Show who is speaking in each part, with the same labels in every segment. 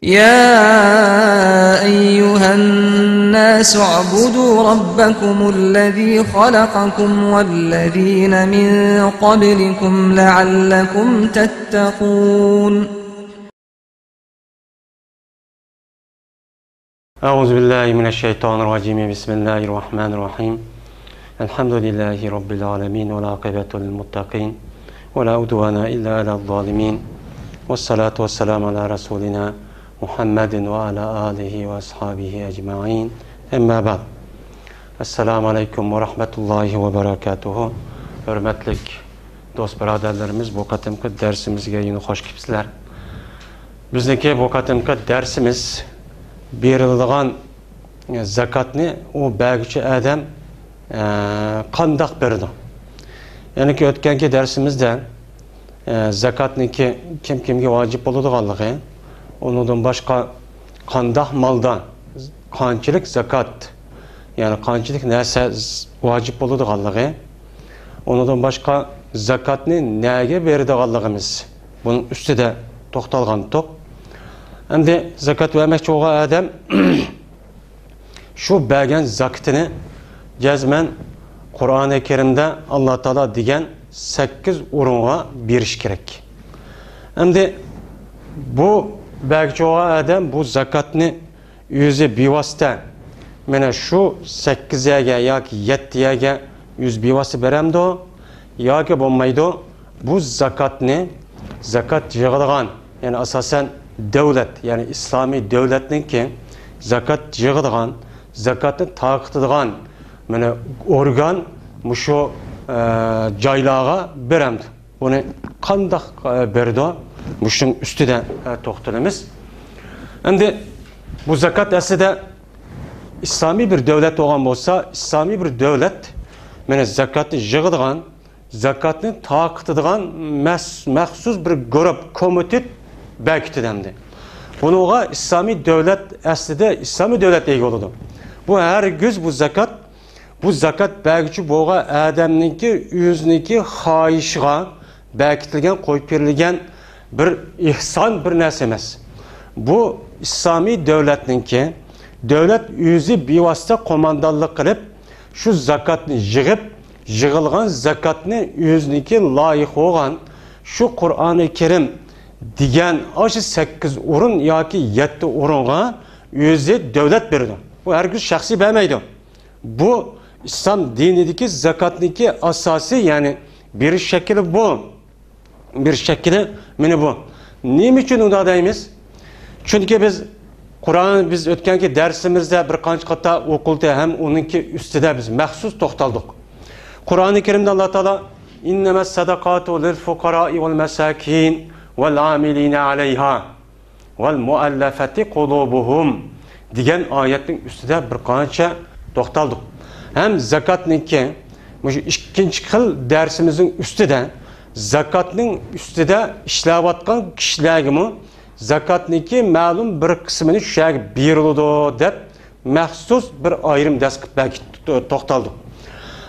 Speaker 1: يا أيها الناس اعبدوا ربكم الذي خلقكم والذين من قبلكم لعلكم تتقون.
Speaker 2: أعوذ بالله من الشيطان الرجيم. بسم الله الرحمن الرحيم. الحمد لله رب العالمين والعاقبة للمتقين ولا عدوان إلا على الظالمين والصلاة والسلام على رسولنا محمد وعلى آله وأصحابه أجمعين. أما بعد. Esselamu Aleyküm ve Rahmetullahi ve Berekatuhu. Hürmetlik dost birodarlarimiz, bu qatimki dersimizga yine hoş kelibsizlar. Bizniki bu qatimki dersimiz beriladigan zakatni o bergüchi adam qandoq berdi. Yani ki o'tganki dersimizde zakatniki kim-kimga vojib bo'ladiganligi, ondan başqa qandoq maldan qanchalik zakat, yani qanchalik narsa vojib bo'ladiganligi, ondan başqa zakatni nega beradiganligimiz, bunun ustida to'xtalgan to'q. Endi zakat vermekçi olan adam şu bergen zakatini cezmen Kur'an-ı Kerim'de Allah Teala diyen 8 urunğa beriş gerek. Endi bu bergçi olan adam bu zakatni yüzü bivasite mene şu 8'ye ya ki 7'ye yüz bivası beremdi o ya ki bulmaydı bu zakatni zakat yığılgan, yani asasen devlet, yani İslami devletinin ki zakat yığıdığan, zakatını takıtıdığan mene organ muşu caylağa beremdi. Bunu qandaq berdi, muşun üstüde toxtalımız. Endi bu zakat aslında İslami bir devlet olan olsa, İslami bir devlet mene zakatını yığıdığan, zakatını takıtıdığan məxsus bir grup, komitet bekledemdi. Bununla İslami devlet aslında İslami devlet iyi oldu. Bu her güz bu zakat belki boğa adamninki yüzniki hayışga bekletilgen, koyup verilgen bir ihsan bir narsa emas. Bu İslami devletninki devlet yüzü bivasita komandallık kılıp şu zakatni yığılgan zakatni yüzniki layık olan şu Kur'an-ı Kerim diyen aşı 8 urun ya ki 7 urunğa yüzü devlet berdi. Bu herkes şahsi vermeydi. Bu İslam dinideki zakatniki asası, yani bir şekilde bu. Bir şekilde mini bu. Neyim için onu deyimiz? Çünkü biz Kur'an biz ötkenki dersimizde bir kanç kata okulda hem onunki üstüde biz məxsus toxtaldık. Kur'an-ı Kerim'de Allah Teala innemes sadakatu lil fuqara'i vel mesakin vel amilina aleyha vel muallafati kulubuhum diyen ayetin üstüde bir kança toxtaldık. Hem zakatniki ikinci xil dersimizin üstüde zakatның üstüde işləvatqan kişilərimi zakatniki məlum bir qismini şəg berildi deb məxsus bir ayrım dəskib toxtaldık.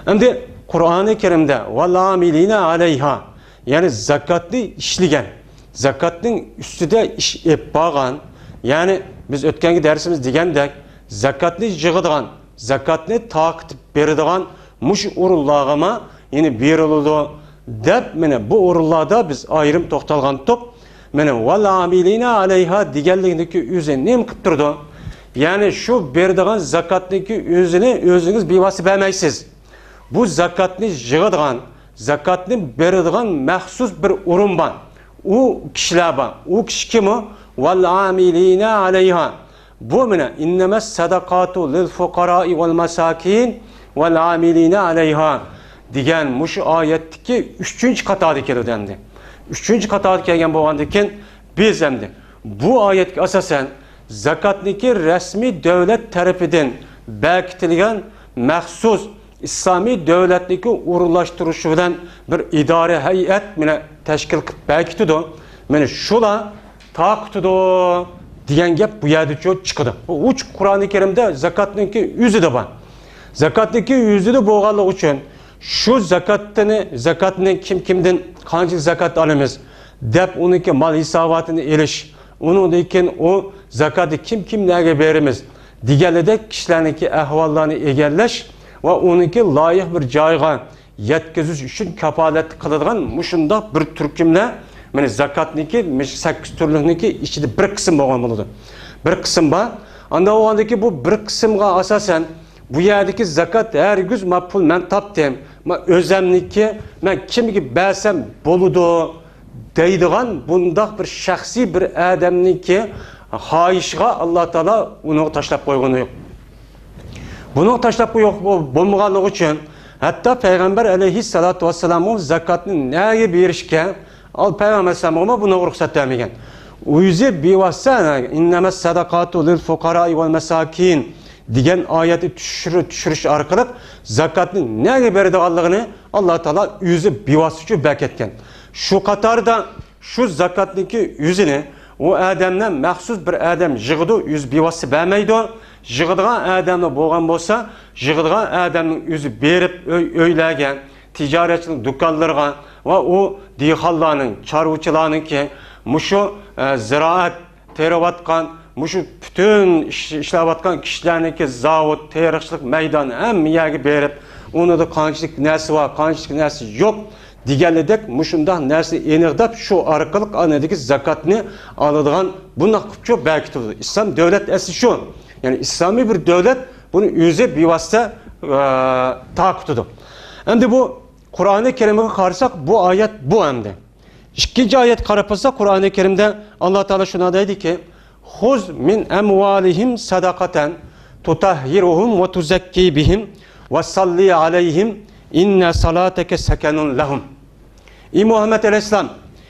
Speaker 2: Endi Kur'an-ı Kerim'de وَالْعَامِلِينَ عَلَيْهَا, yani zakatni işligen, zakatның üstüde iş bağan, yani biz ötkenki dersimiz degендek zakatni yığıdığan, zakatni takip berdiğan muş urunlağıma yine berildi dep mene bu urunlarda biz ayrım toxtalgan top mene وَالْعَامِلِينَ عَلَيْهَا degenligindeki yüzü nem kıp durdu? Yani şu berdiğan zakatniki yüzünü özünüz bivası vermeysiz. Bu zakatni yığıdığan, zakatni berdiğan məxsus bir urun var. O kişiler var. O kişi kim o? وَالْعَامِلِينَ عَلَيْهَا. Bu mene innemes sadakatu lil fuqara'i vel mesakin vel amilina aleyha diyen muş ayetteki 3. katadı keldi dendi. 3. katadı kelgen boğandıkken biz emdi. Bu ayet asasen zakatniki resmi devlet tarafından bekitilgen məxsus İslami devletniki uğurlaştırışı bilen bir idare heyet mene teşkil bekitidi. Mene şula takıtıdı diyen gep bu yerde çok çıkıdı. Bu uç Kur'an-ı Kerim'de zakatniki yüzü de var. Zakatniki yüzü de boğalık için şu zakatını kim kimden kancı zakat alımız dep onunki mal hisabatını eliş Onundan keyin o zakatı kimlarga beramiz deganidek kishilarniki ahvollarini egallash va uniki loyiq bir joyga yetkazish uchun kafolat qiladigan mushundoq bir turkumlar mana zakatniki 8 turlikniki ichida bir qism bo'lgan bo'ladi. Bir qism bor. Anda o'g'andagi bu bir qismga asosan bu yerdagi zakat hargiz ma'qul men topdim. Men o'zimniki men kimga bersam bo'ladi deydigan bundoq bir shaxsiy bir odamniki xohishga Alloh taolo uni tashlab qo'ygani yo'q. Buni tashlab qo'yib bo'lmaganligi uchun hatto payg'ambar alayhissalatu vassalam zakatni nega berishga payg'ambar sallallohu buni ruxsat bermagan. O'zi bevosita innamas sadaqatu lil fuqara val masakin degan oyatni tushirish orqali zakatni nega beradiganligini Alloh taolo o'zi bevosita berketgan. Shu qatorda shu zakatniki o'zini o adamdan maxsus bir adam yig'idi, o'z bevosita bermaydi. Yig'adigan odamni bo'lgan bo'lsa, yig'adigan odamning o'zi berib o'ylagan tijoratchilik do'konlarga va u dehqonlarning, chorvachilarningki mushu ziroat terayotgan, mushu butun ishlayotgan kishilarniki zavod, tayyorchilik maydoni hamma yerga berib, unida qanchalik narsa bor, qanchalik narsa yo'q deganidek mushundoq narsa aniqlab shu orqali anadagi zakatni oladigan bundoq ko'p berkitildi. Islom davlat asli shu. Yani İslami bir devlet bunu o'zi bevosita taqib. Endi bu Qur'oni Karimga qarasak bu oyat bu endi. Ikkinchi oyat qarab olsak Qur'oni Karimda Alloh taolo shuni deydiki: "Xuz min amwalihim sadaqatan tutahhiruhum va tuzakki bihim va salli alayhim inna salataka sakanun lahum." Ey Muhammed Aleyhisselam,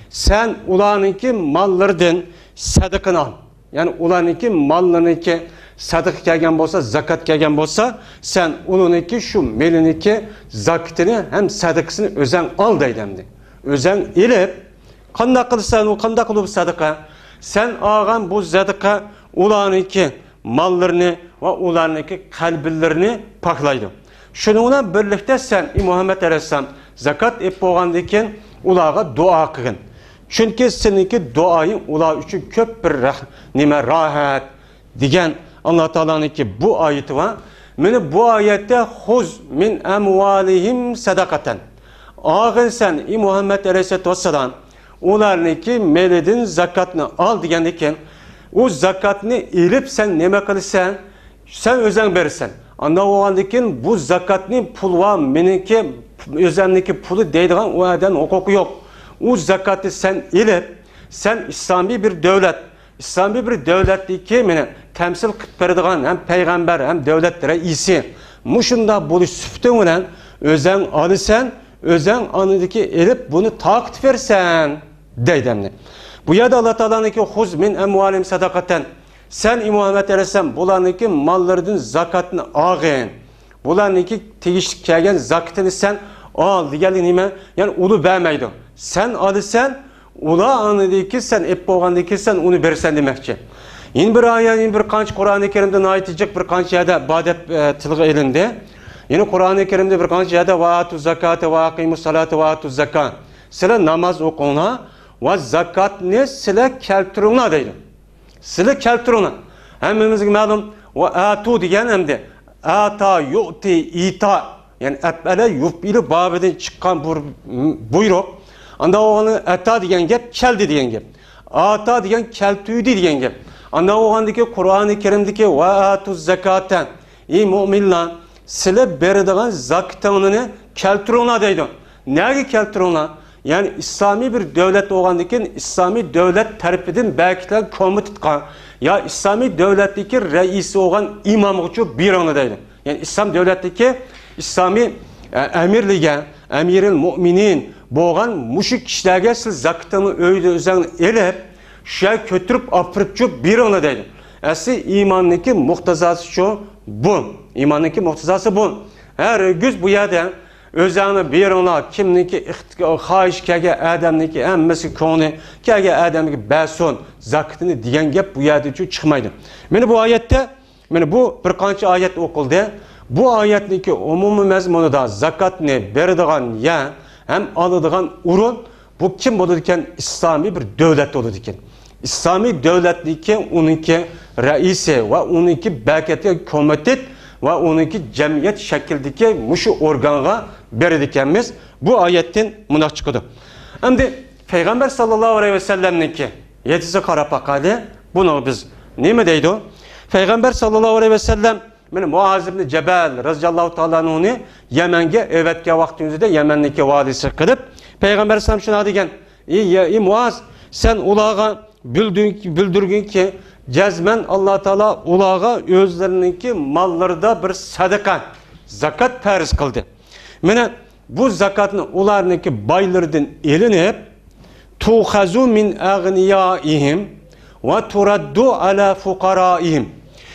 Speaker 2: sen ularniki mallardan sadaqani al. Yani ularniki mallarniki sadık kelgan bo'lsa, zakat kelgan bo'lsa, sen uniki şu meliniki zakatini hem sadakasini o'zing al deydi. O'zing elib, qanday qilsan, u qanday qilib sadaqa? Sen olgan bu sadaqa ularniki mallarini va ularniki qalblarini poklaydi. Shuning bilan birlikda sen Muhammed Aleyhisselam zakat ep bo'lgandan keyin ularga duo qilgin. Chunki seniki duoing ular uchun ko'p bir rohat degan Allah Teala'nınki bu ayeti var. Meni bu ayette huz min amvalihim sadakaten. Ağın sen Muhammed Aleyhisselatü Vesselam onlarınki meledin zakatını al diyendeken o zakatını ilip sen neme kılırsan sen özen verirsen. Anda o andakin bu zakatını pul var meninki özendeki pulu deydiğen o eden hukuku yok. O zakatı sen ilip sen İslami bir devlet İslami bir devletdeki meni temsil qilib beradigan hem peygamber hem devlet reisi mushunda bo'lish sufti bilan o'zing olasan, o'zing onidagi elib buni taqib versen deydi. Bu yerda Alloh taolaniki huz min amvalim sadaqatan. Sen Muhammed Aleyhisselam bularniki mallardan zakatni olgin. Bularniki tegishli kelgan zakatini sen al degani nima? Yani uni bermaydi. Sen olasan ula anıdaki sen ep bo'lgandaki sen onu bersen demekçi. Yine bir ayet, yine bir qancha Kur'an-ı Kerim'de aytacak bir qancha yerde badep tilg'i elinde. Yine Kur'an-ı Kerim'de bir qancha yerde vaatu zakate va aqimus salate vaatu zakat. Sizlar namaz o'qinglar va zakatni sizlar keltiringlar deydi. Sizlar keltiringlar. Hammamizga ma'lum va atu degan hamda ata yu'ti ita yani apala yufili babidan chiqqan buyruq. Anda oğanı ata degan gap keldi degan gap. Ata degan keltuydi degan gap. Anda oğandaki Kur'an-ı Kerim'deki va atuz zakaten. Ey mu'minlar, sizlar beradigan zakatını keltiringlar deydi. Nega keltiringlar? Yani İslami bir devlet oğandaki İslami devlet tarafidan belkilar komitetga ya İslami devletdeki reisi olan imam uchun biringlar deydi. Yani İslam devletdeki İslami emirliğe, emiril mu'minin bo'lgan mushuk kishilarga siz zakatni o'yda o'zingni elib, shu ko'tirib opirib beringlar deydi. Asli iymonniki muqtazasi shu bu. Iymonniki muqtazasi bu. Hargiz bu yerda o'zingni beringlar, kimniki xohish kelgan odamniki hammasi ko'ngli kelgan odamga bersin zakatni degan gap bu yerda chiqmaydi. Meni bu oyatda, meni bu bir qancha oyat o'qildi. Bu oyatniki umumiy mazmunida zakatni beradigan ya hem alıdığan urun bu kim olur iken İslami bir devlet olur iken. İslami devletniki uniki reisi ve uniki belki komitet ve uniki cemiyet şekildeki muşu organa beridikenmiz bu ayetten munak çıkıdı. Şimdi Peygamber sallallahu aleyhi ve sellem'ninki yetisi karapakali bunu biz ne mi deydi o? Peygamber sallallahu aleyhi ve sellem benim Muaz ibn Cebel radıyallahu ta'ala onu Yemen'e evetke vaktimizde Yemen'deki vadisi kılıp Peygamber sallallahu şuna degen iyi Muaz sen ulağa bildirgin ki cezmen Allah Teala ulağa özlerininki mallarda bir sadaka zakat farz kıldı. Mene bu zakatını ularınki baylardan elinip tuhazu min agniyaihim ve turaddu ala fukaraihim.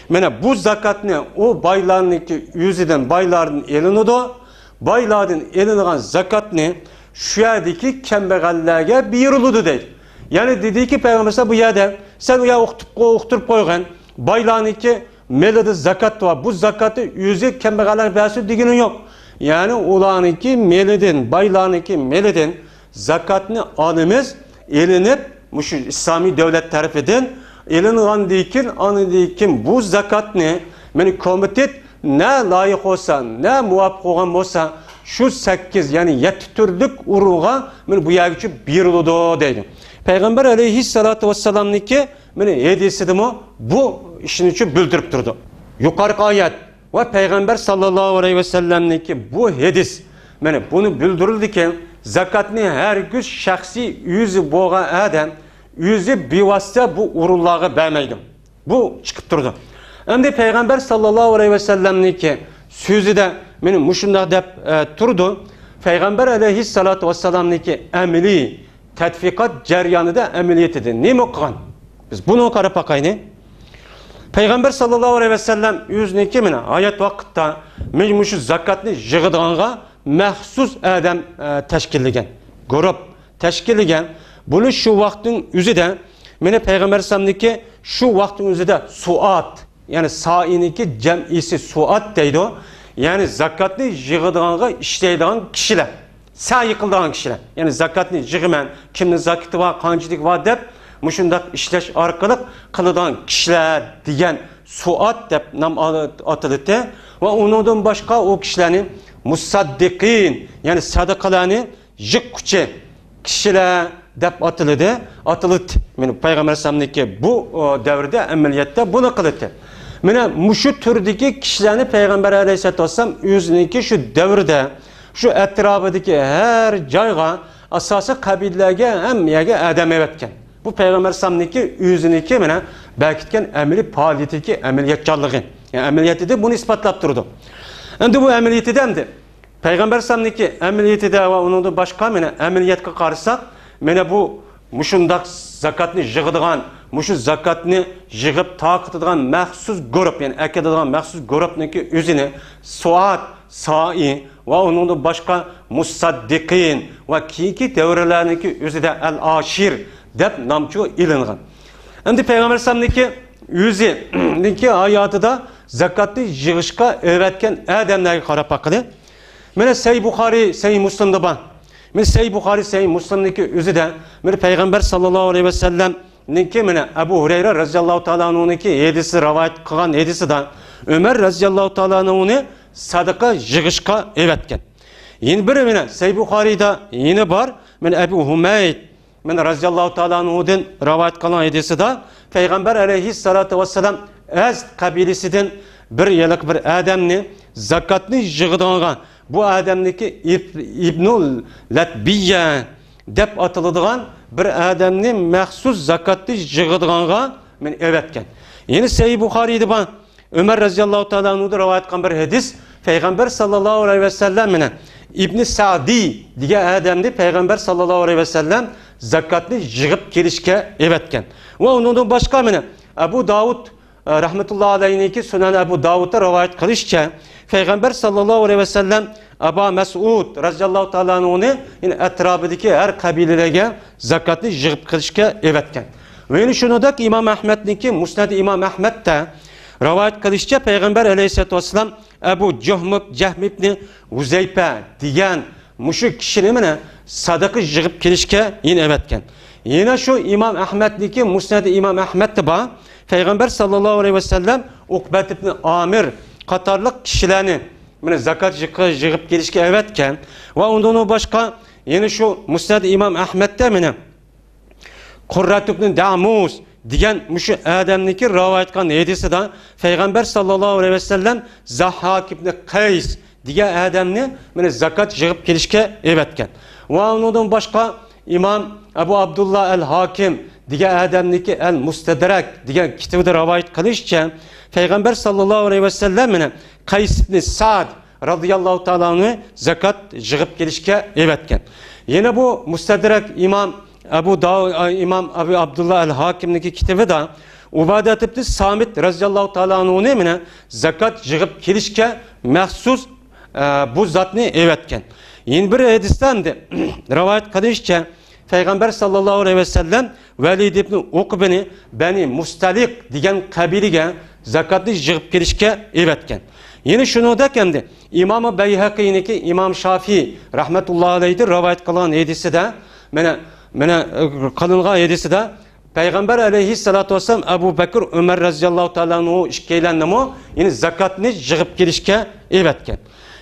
Speaker 2: Mene bu zakatını o baylarınki yüzüden bayların elinido bayların elinigan zakatını şu yerdeki kembegallerge buyuruldu deydi. Yani dedi ki Peygamber bu yerde sen uya okturup koygan baylarınki melede zakat var. Bu zakatı yüzü kembegaller versi diginin yok. Yani ulanınki meleden baylarınki meleden zakatını alımız elinip şu İslami devlet tarafından elinin dikin bu zakat ne? Yani komitet ne layık olsa ne muvaffak olan olsa şu 8 yani 7 türlük uruğa bu yergücü bir oludu deydi. Peygamber aleyhissalatu vesselam'niki hediyesi mi bu işin için bildirip durdu. Yukarı ayet ve Peygamber sallallahu aleyhi ve sellem'niki bu hedis bunu bildirildi ki zakatını her gün şahsi yüzü boğa adam yüzü bivasıta bu urullağı vermeydim. Bu çıkıp durdu. Şimdi Peygamber sallallahu aleyhi ve sellem'niki sözü de benim muşunda dep turdu. Peygamber aleyhissalatu vesselam'niki emeli tetfikat ceryanı da emeliyet edin. Ne mi okuyan? Biz bunu okarıp bakayını. Peygamber sallallahu aleyhi ve sellem yüzüneki mine ayet vakitte mecmuşu zakatını jığıdığına mahsus adam teşkilligen. Grup teşkilligen. Bunu şu vaktin yüzü de mine Peygamber sallallahu şu vaktin yüzü de suat yani sainiki cem'isi suat deydi o. Yani zakatını jığıdığına işleydiğin kişiler. Sağ yıkıldığın kişiler. Yani zakatını jığımen kimnin zakatı var, kancılık var deyip muşundak işleş arkalık kılıdan kişiler diyen suat deyip nam atılıdı ve ondan başka o kişilerin musaddikin yani sadakalarını jık küçe kişiler deyip atılıdı. Yani Peygamber Sallallahu bu devirde emeliyette bunu kılıdı. Yani muşu türdeki kişilerini Peygamber Aleyhisselatü Vesselam yüzündeki şu devirde şu etrafındaki her cayga asası kabilelerge hem yege adam evetken. Bu Peygamber Sallallahu yüzündeki belki emeli faaliyeteki emeliyatçılığı. Yani emeliyatı da bunu ispatlap durdu. Şimdi bu emeliyatı demdi. Peygamber Sallallahu emeliyatı da ve onun da başka emeliyatka karşısak bu muşundak zakatını jığıdığan muşu zakatını jığıp taqıtıdığan mahsus grup yani ekediğin mahsus grupniki yüzüne suat sa'i ve onun da başka musaddikin ve ki devrelerindeki yüzü de el-aşir dep namçu ilinğin. Şimdi Peygamber Sallallahu yüzündeki hayatı da zakatı jığışka öğretken adamlarga qarap bakıdı. Mene Sahih Bukhari, Sahih Müslim'de ban. Mene Sahih Bukhari, Sahih Müslim'deki yüzü de Peygamber sallallahu aleyhi ve sellem ninki Ebu Hureyre radıyallahu ta'ala anhu'nunki hedisi rivayet kılgan hedisi da Ömer radıyallahu ta'ala anhu'nu sadaka jığışka öğretken. Yine bir Sahih Bukhari'de yine var. Ebu Humeyd radıyallahu ta'ala anhu'dan rivayet kılgan hedisi da Peygamber aleyhissalatu vesselam az kabilesinden bir yıllık bir adamni zakatını jığıdığına bu adamdaki İbnul Latbiyye dep atılıdığan bir adamni mahsus zakatını jığıdığına öğretken. Yine Sahih Bukhari'de ban Ömer radıyallahu ta'ala anhu'da rivayet kılgan bir hadis Peygamber sallallahu aleyhi ve sellem İbn Sa'di diye adamdi Peygamber sallallahu aleyhi ve sellem zakatını jığıp gelişke öğretken. Ve onun başka Ebu Davud rahmetullahi aleyhineki Sunan Ebu Davud'da rivayet kılışça Peygamber sallallahu aleyhi ve sellem Aba Mes'ud radıyallahu ta'ala anhu'nu yine etrafındaki her kabilelere zakatını jığıp kılışke öğretken. Ve yine şunu da İmam Ahmet'ninki Musnad İmam Ahmet'te rivayet kılışça Peygamber aleyhisselatü vesselam Ebu Cehm ibn Huzeyfe diyen muşuk kişinin sadaka jığıp gelişke yine öğretken. Yine şu İmam Ahmed'deki Musned İmam Ahmed'de ba Peygamber sallallahu aleyhi ve sellem Ukbet ibn Amir Katarlık kişilerini zakat yığıp gelişke evetken ve ondan başka yine şu Musned İmam Ahmed'de Kurrat ibn Damus diyen müşü Adem'deki rivayet kan hadisi de Peygamber sallallahu aleyhi ve sellem Zahhak ibn Kays diye Adem'ni zakat yığıp gelişke evetken ve ondan başka İmam Ebu Abdullah el-Hakim diye Adem'deki el-Mustedrek diye kitabı rivayet kılışken Peygamber sallallahu aleyhi ve sellem Kays ibn Sa'd radıyallahu ta'ala zakat yığıp gelişke evetken. Yine bu Mustedrek İmam Ebu Abdullah el-Hakim'deki kitabı da Ubadet ibn Samit radıyallahu ta'ala zakat yığıp gelişke mahsus bu zatını evetken. Yine bir hadisten de rivayet kılışken Peygamber sallallahu aleyhi ve sellem Velid ibn Ukbe'ni Beni Mustalik diyen kabilige zakatı yığıp gelişke evetken. Yine şunu da kendi İmam-ı Beyhaki'ninki İmam Şafii rahmetullahi aleyhi'dir rivayet kılan hadisi de kılıngan hadisi de Peygamber aleyhissalatu vesselam Ebu Bekir Ömer razıyallahu ta'ala işkeylenme yine zakatını yığıp gelişke evetken.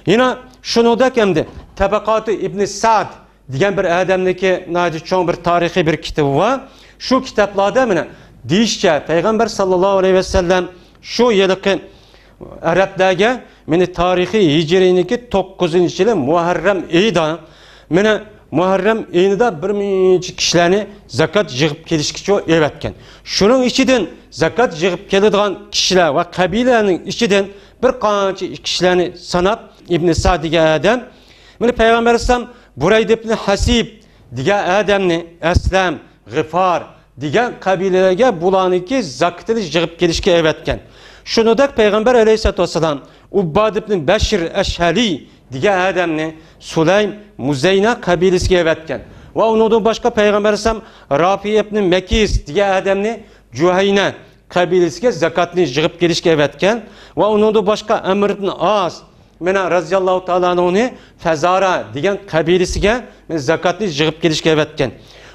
Speaker 2: Yine şunu da kendi Tabakatı İbn Sa'd diyen bir Adem'deki çok bir tarihi bir kitabı var. Şu kitaplarda deyişçe Peygamber sallallahu aleyhi ve sellem şu yılıkı Arap'daki tarihi Hicri'ninki 9. yılı Muharrem ayında Muharrem ayında bir minci kişilerini zakat yığıp gelişkiçi evetken. Şunun içinden zakat yığıp geldiğin kişiler ve kabilenin içinden bir kanca kişilerini sanap İbn Sa'd diye Adem Peygamber sallallahu Burayd ibn Hasib diye Adem'ni Eslem, Gıfar diye kabilelerge bulanıki zakatını yığıp gelişke evetken. Şunu da Peygamber aleyhissalatü vesselam Ubbad ibn Beşir Eşheli diye Adem'ni Sulaym, Muzeyna kabilesi evetken. Ve onun başka Peygamber sallallahu Rafi ibn Mekis diye Adem'ni Cüheyne kabilesi zakatını yığıp gelişke evetken. Ve onun başka Emr ibn As razıyallahu ta'ala onu Fezara diyen kabilesiga zakatını yığıp gelişke evetken.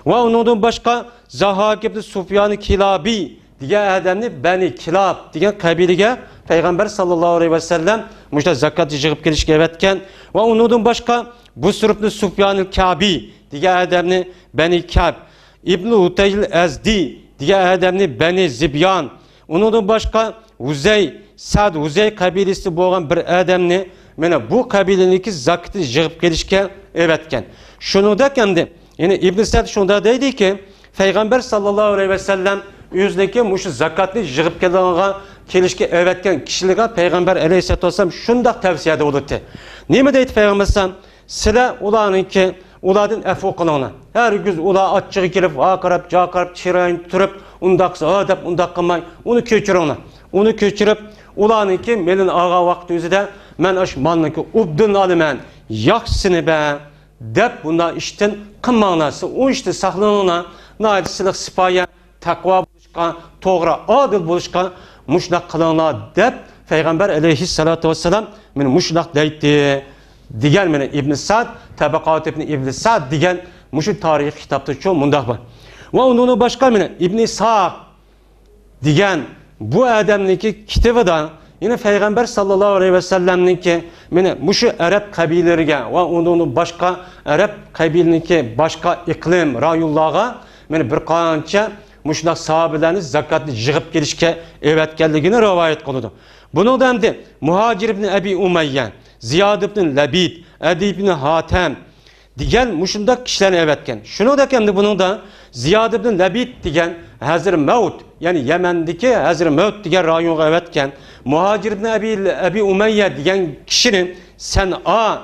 Speaker 2: Ve onun başka Zahak ibn Sufyan Kilabi diye Adem'ni Beni Kilab diyen kabilege Peygamber sallallahu aleyhi ve sellem müşte zakatı yığıp gelişke evetken. Ve onun başka Busr ibn Sufyan Kabi diye Adem'ni Beni Kab İbn Utayl Ezdi diye Adem'ni Beni Zibyan. Onun başka Sa'd Uzey kabilesi boğan bir Adem'ni bu kabileniki zakatı yığıp gelişke evetken. Şunu da kendi yani İbn Sa'd şunda dedi ki Peygamber sallallahu aleyhi ve sellem yüzdeki muşu zakatını yığıp gelişke evetken kişilere Peygamber aleyhissalatü vesselam şunda tavsiyede oldu. Nime deydi Peygamber sallallahu sile ulanınki uladın efu kılığına. Her gün ula atçığı girip akarap, cakarap, çirayın tutup undaksa adap undak kılmay onu köçür ona. Onu köçürüp ulanınki melin ağa vakti yüzüde men aş malınki ubdun alimen yaksını be dep bunda işten kımmanası o işte saklığına naidisilik sipaya takva buluşkan toğra adil buluşkan muşnak kılığına dep Peygamber aleyhissalatu vesselam muşnak deydi diyen İbn Sa'd Tabakat İbn Sa'd diyen muşu tarihi kitapta çok mundak var. Ve onun başka İbn İshak diyen bu Adem'deki kitabı da yine Peygamber sallallahu aleyhi ve sellem'ninki muşu Arap kabilelerine ve onun başka Arap kabilelerindeki başka iklim rayullağa bir kança muşnak sahabelerini zakatını yığıp gelişke evetkenliğine rivayet kılıdı. Bunu da hem de Muhacir ibn Ebi Umeyye, Ziyad ibn Labid, Edi ibn Hatem diyen muşundak kişilerini evetken. Şunu da hem de bunun da Ziyad ibn Labid diyen Hazır Mevt yani Yemen'deki Hazır Mevt diyen rayona evetken Muhacir ibn Ebi Umeyye diyen kişinin Sen'a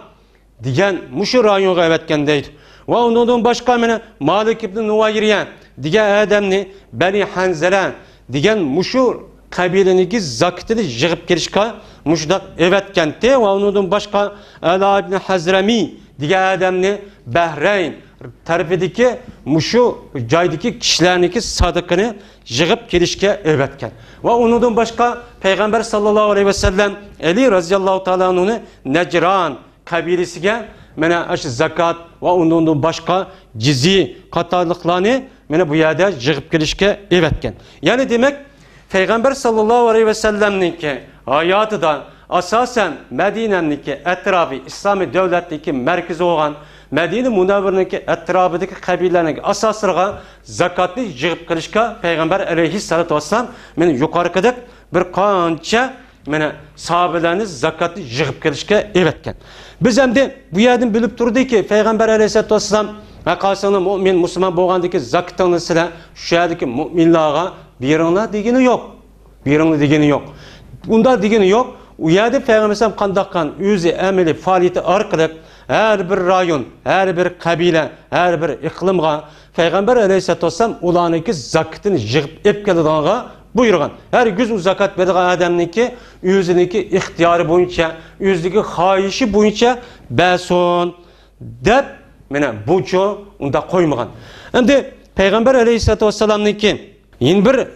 Speaker 2: diyen muşu rayona evetken deydi. Ve onun başka Malik ibn Nuvayriye diyen Adem'ni Beni Hanzele diyen muşu kabileniki zakatını yığıp gelişke muşdak evetken te ve onun başka Ala ibn Hazremi diyen Adem'ni Bahreyn tarafındaki muşu caydaki kişilerdeki sadıkını yığıp gelişke evetken. Ve onun başka Peygamber sallallahu aleyhi ve sellem Ali razıyallahu ta'ala onu Necran kabilesiga zakat ve onun başka cizi katarlıklarını mana bu yerda yig'ib kelishga evatgan. Ya'ni demak, Peygamber sallallahu aleyhi ve sellem'ninki hayatida asasen Medine'ninki etrafı İslami devletdeki merkezi olan Medine Munavver'ninki etrafındaki kabilelerinki asasırga zakatni yig'ib kelishga Peygamber aleyhissalatu vesselam meni yuqorqidek bir qancha mana sahabelarni zakatni yig'ib kelishga evatgan. Biz endi bu yerdan bilib turdikki Peygamber aleyhissalatu vesselam Hakasını mümin, Müslüman boğandaki zakıtını size şu yerdeki müminlara birinler degeni yok. Birinler degeni yok. Bunda degeni yok. O yerde Peygamber kandakkan yüzü emeli faaliyeti arkalık her bir rayon, her bir kabile, her bir iklimga Peygamber aleyhissalatu vesselam ulanıki zakıtını yığıp epkelediğine buyurgan. Her güz o zakat verdiği adamınki yüzündeki ihtiyarı boyunca, yüzündeki hayişi boyunca beson dep mene buçu onda koymagan. Endi Peygamber aleyhissalatu vesselam'nınki yine bir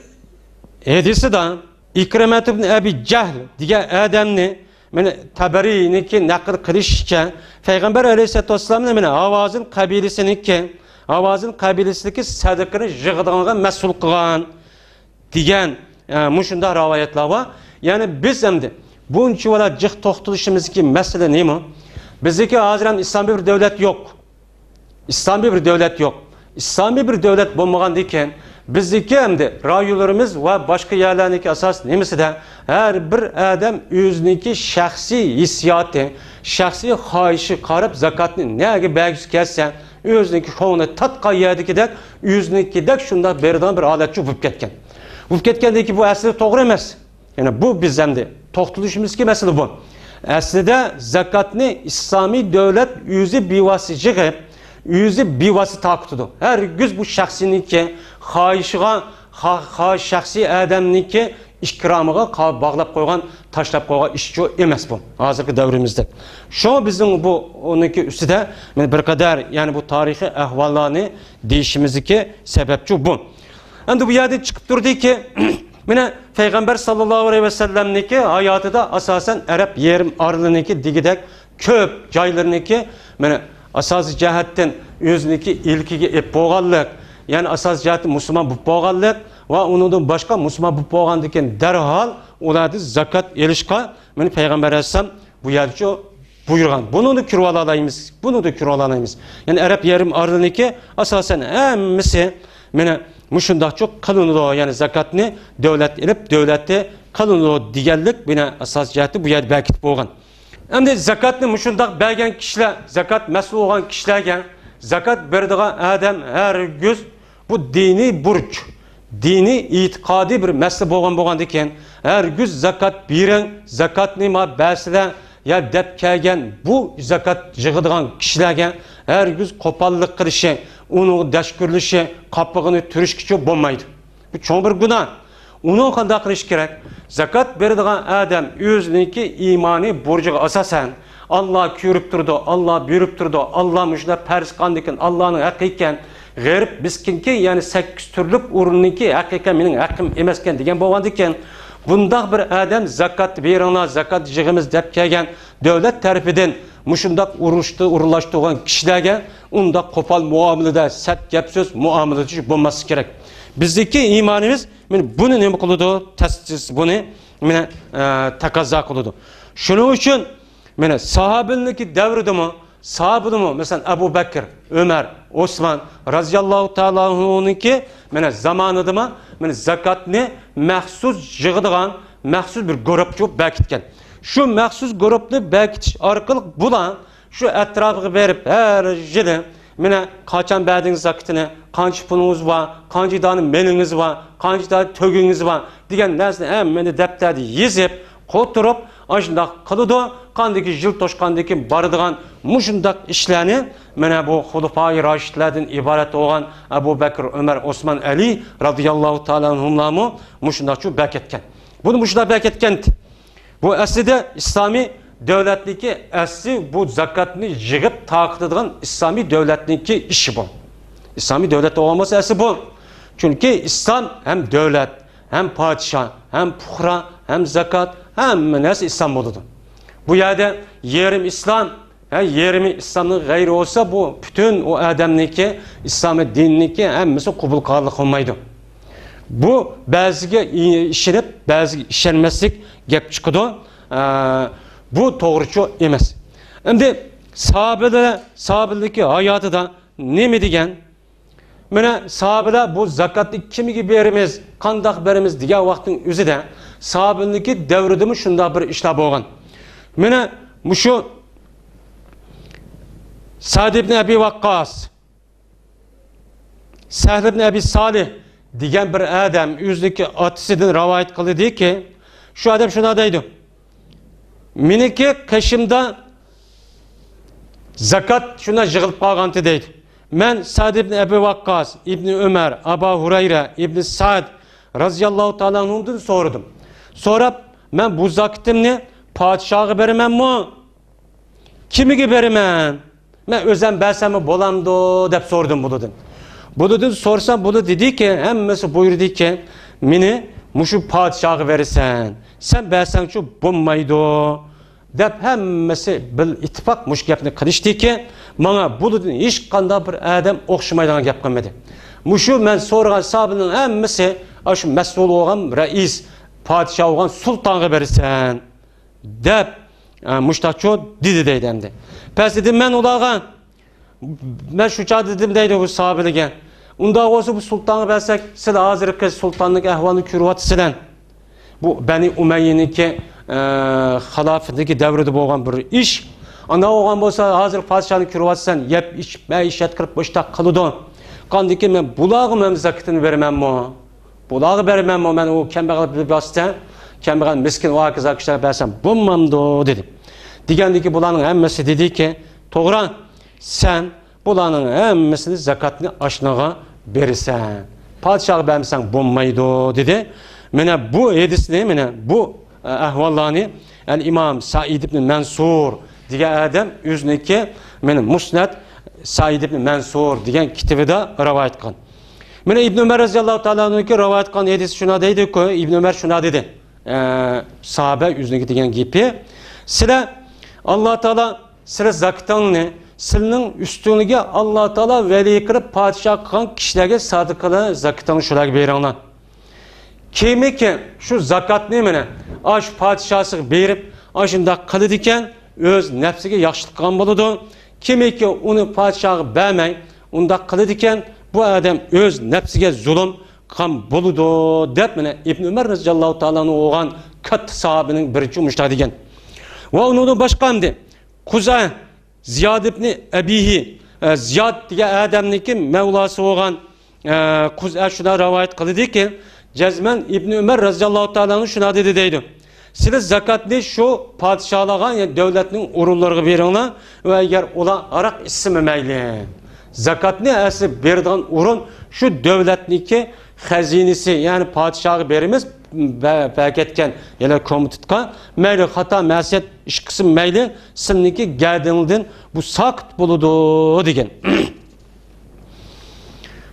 Speaker 2: hadisi da İkrimet ibn Abi Cehl diye adamni mene Tabari'ninki nakil kılışça Peygamber aleyhissalatu vesselam'ın mene Avaz'ın kabilesininki Avaz'ın kabilesindeki sadıkını yığdığına mesul kılan diyen muşunda rivayetler var. Yani biz endi bunca valla cıh toxtuluşumuzdaki mesele ne mi? Bizdeki hazıran İslami bir devlet yok. İslami bir devlet yok. İslami bir devlet bulmagan diken bizdeki endi rayularımız ve başka yerlerdeki asas nemisi de her bir adam özündeki şahsi hissiyatı, şahsi hayışı karıp zakatını neye belgisi kesse özündeki şoğunu tatka yerdeki dek özündeki dek şunda berdan bir aletçi vup ketken. Vup ketkendeki bu aslında doğru emez. Yani bu bizden de toxtuluşumuzki mesele bu. Aslında zakatını İslami devlet yüzü bivasıcı yüzü bivası takutudu. Her güz bu şahsininki, hayışıga, şahsi adamninki ikramıga bağlap koygan, taşlap koygan işçi emas bu. Hazırki devrimizde. Şu bizim bu onunki üstüde bir kadar yani bu tarihi ahvallarını değişimizdeki sebepçi bu. Endi bu yerden çıkıp durdu ki mine Peygamber sallallahu aleyhi ve sellem'ninki hayatı da asasen Arap yerim arlığındaki digidek köp caylarındaki mine asas cihetten özündeki ilkiga ep boğallık yani asas cihetten Müslüman bu boğallık ve onun başka Müslüman bu boğandıkken derhal ulardı zakat elişka mine Peygamber aleyhisselam bu yerde buyurgan. Bunu da kürvalayımız. Bunu da kürvalayımız. Yani Arap yerim arlığındaki asasen hemmisi mine muşundak çok kalınlığı yani zakatını devlet elip devlette kalınlığı digellik bine asas cihati bu yer belki boğan. Endi zakatını muşundak belgen kişiler, zakat mesul olan kişilerge zakat verdiği adam her göz bu dini burç, dini itikadi bir mesele boğan diken her göz zakat biren, zakat nima besile ya dep kelgen bu zakat yığıdığan kişilerge her göz kopallık kılışı, onu deşkürlüşü, kapığını türüşküçü bulmaydı. Bu çok bir günah. Onu kanda kılış gerek. Zakat verdiği adam özündeki imani borcuga asasen Allah körüp durdu, Allah buyurup durdu, Allah müşle pers kandikin, Allah'ın hakiken garip biskinki yani 8 türlük urununki hakiken benim hakkım emesken degen bolgandiken bundaq bir adam zakat verenler, zakat yığımız dep kelgen devlet tarafidan muşundaq urulaştırgan kişilerge unda kopal muamelede sert gap söz muamelede bulması gerek. Bizdeki imanımız bunu ne kılıdı? Bunu takazza kılıdı. Şunun için sahabeninki devrede mi? Sahabede mi? Mesela Ebu Bekir, Ömer, Osman razıyallahu ta'ala anhu'nunki zamanıda mı? Zakatını mahsus yığıdığan mahsus bir grupçu bekitken. Şu mahsus gruplu bekitiş arkalık bulan şu etrafı verip her yılı mene kaçan bədiniz zakitini, kançı pulunuz var, kançı danın meniniz var, kançı da tögünüz var, diyen nesne emmeni depterde yezip, koturup, aşındak kılıdı, kandaki jil toşkandaki barıdığan muşundak işlerini, mene bu Hulufai Raşidlerden ibaret olan Ebu Bekir, Ömer, Osman, Ali radıyallahu ta'ala anhumlamı muşundakçı beketken. Bunu muşundak beketken, bu aslında İslami devletdeki asli bu zakatını yığıp takip edilen İslami devletdeki işi bu. İslami devlet olması asli bu. Çünkü İslam hem devlet, hem padişah, hem puhra, hem zakat, hem nesi İslam oludu. Bu yerde yerim İslam, Yerimi İslam'ın gayri olsa bu bütün o adamniki, İslam'ı dinliki hemmisi kubul kağılık olmaydı. Bu bazıge işenip, bazı işenmezlik gep çıkıdı. Bu doğrucu emas. Şimdi sahabe'deki hayatı da ne mi degen? Mene sahabeler bu zakatlı kimi gibi berimiz, kandak berimiz diye vaktin özü de sahabe'deki devrimi şunda bir işler boğan. Mene şu Sa'd ibn Abi Waqqas, Sahl ibn Abi Salih diyen bir adam yüzdeki atısidin rivayet kıldı ki şu adam şuna deydi. Miniki kaşımda zakat şuna jığılıp kalğantı deydi. Men Sa'd ibn Abi Waqqas, İbn Ömer, Aba Hurayra, İbn Sa'd razıyallahu ta'ala anhumdan sordum. Sonra men bu zakatımni padişahı bermem mi? Kimi bermem? Men özem bersem bolamdı dep sordum bunu. Bunu sorsam bunu dedi ki hemmesi buyurdu ki meni muşu padişahı verirsen sen bersen şu bulmaydı dep hemmesi bil ittifak muş gapni qilishdi ki bana bunu hiç qanday bir adam o'xshamaydigan gap qilmadi. Muşu men so'ragan sahabenin hemmesi shu mas'ul bo'lgan rais padişah bo'lgan sultonga bersan dep muştacho dedi deydi endi. Pes dedim men ularga men şucha dedim deydi bu sahabelige. Unda olsa bu sultanı versek siz hazırki sultanlık ahvalını kürüvatsizler. Bu Beni Umeyye'ninki halafetindeki devrede boğan bir iş. Ana oğan olsa hazır padişahını kürüvatsizler. Yep iç işet kırıp boşta kalıdı. Kandı ki men bulağı men zakatını vermem mi? Bulağı vermem mi? Men o kembeğal bir basite, kembeğal miskin o akız akışlara versem bulmam da dedim. Digendi ki bulanın emmesi dedi ki Toğran sen bulanın hemmesini zakatını aşnağa verirsen. Padişahı vermişsen bulmaydı dedi. Mene bu hadisini, mene bu ahvallarını İmam Said ibn Mansur diye adam yüzündeki mene Musnad Said ibn Mansur diyen kitabında rivayet kılın. Mene İbn Ömer razıyallahu ta'ala'nınki rivayet kılın hadis şuna deydi ki İbn Ömer şuna dedi. Sahabe yüzündeki diyen gibi sıra Allah Teala sıra zakatını sizning üstünlüğe Allah Teala veli kırıp padişah kılan kişilerge sadıkalı zakatını şular beringlar. Kimi ki şu zakat ne mene? Aş padişahı berip aşında kılıdı iken öz nefsige yaxşılık kılgan boludu. Kimi ki onu padişahı bermey onda kılıdı iken bu adam öz nefsige zulüm kılgan boludu dep mene İbn Ömer radıyallahu ta'ala'nın oğan kat sahabenin birinci müştah degen. Ve onun başkandı. Kuzay Ziyad ibn Ebihi Ziyad diye adamniki Mevlası olan Kuzay şuna rivayet kıldı ki Cezmen İbn Ömer razıyallahu ta'ala'nın şuna dedi deydi. Siz zakatni şu padişahlığa yani devletinin urullarına veringlar ve eğer ola arak istememeyli. Zakatni asli berdiğin urun şu devletniki hazinesi yani padişahı berimiz belketken yani komutatka meyli hata mesiyet iş kısım meyli sizniki geldiğinden bu sakt buludu degen.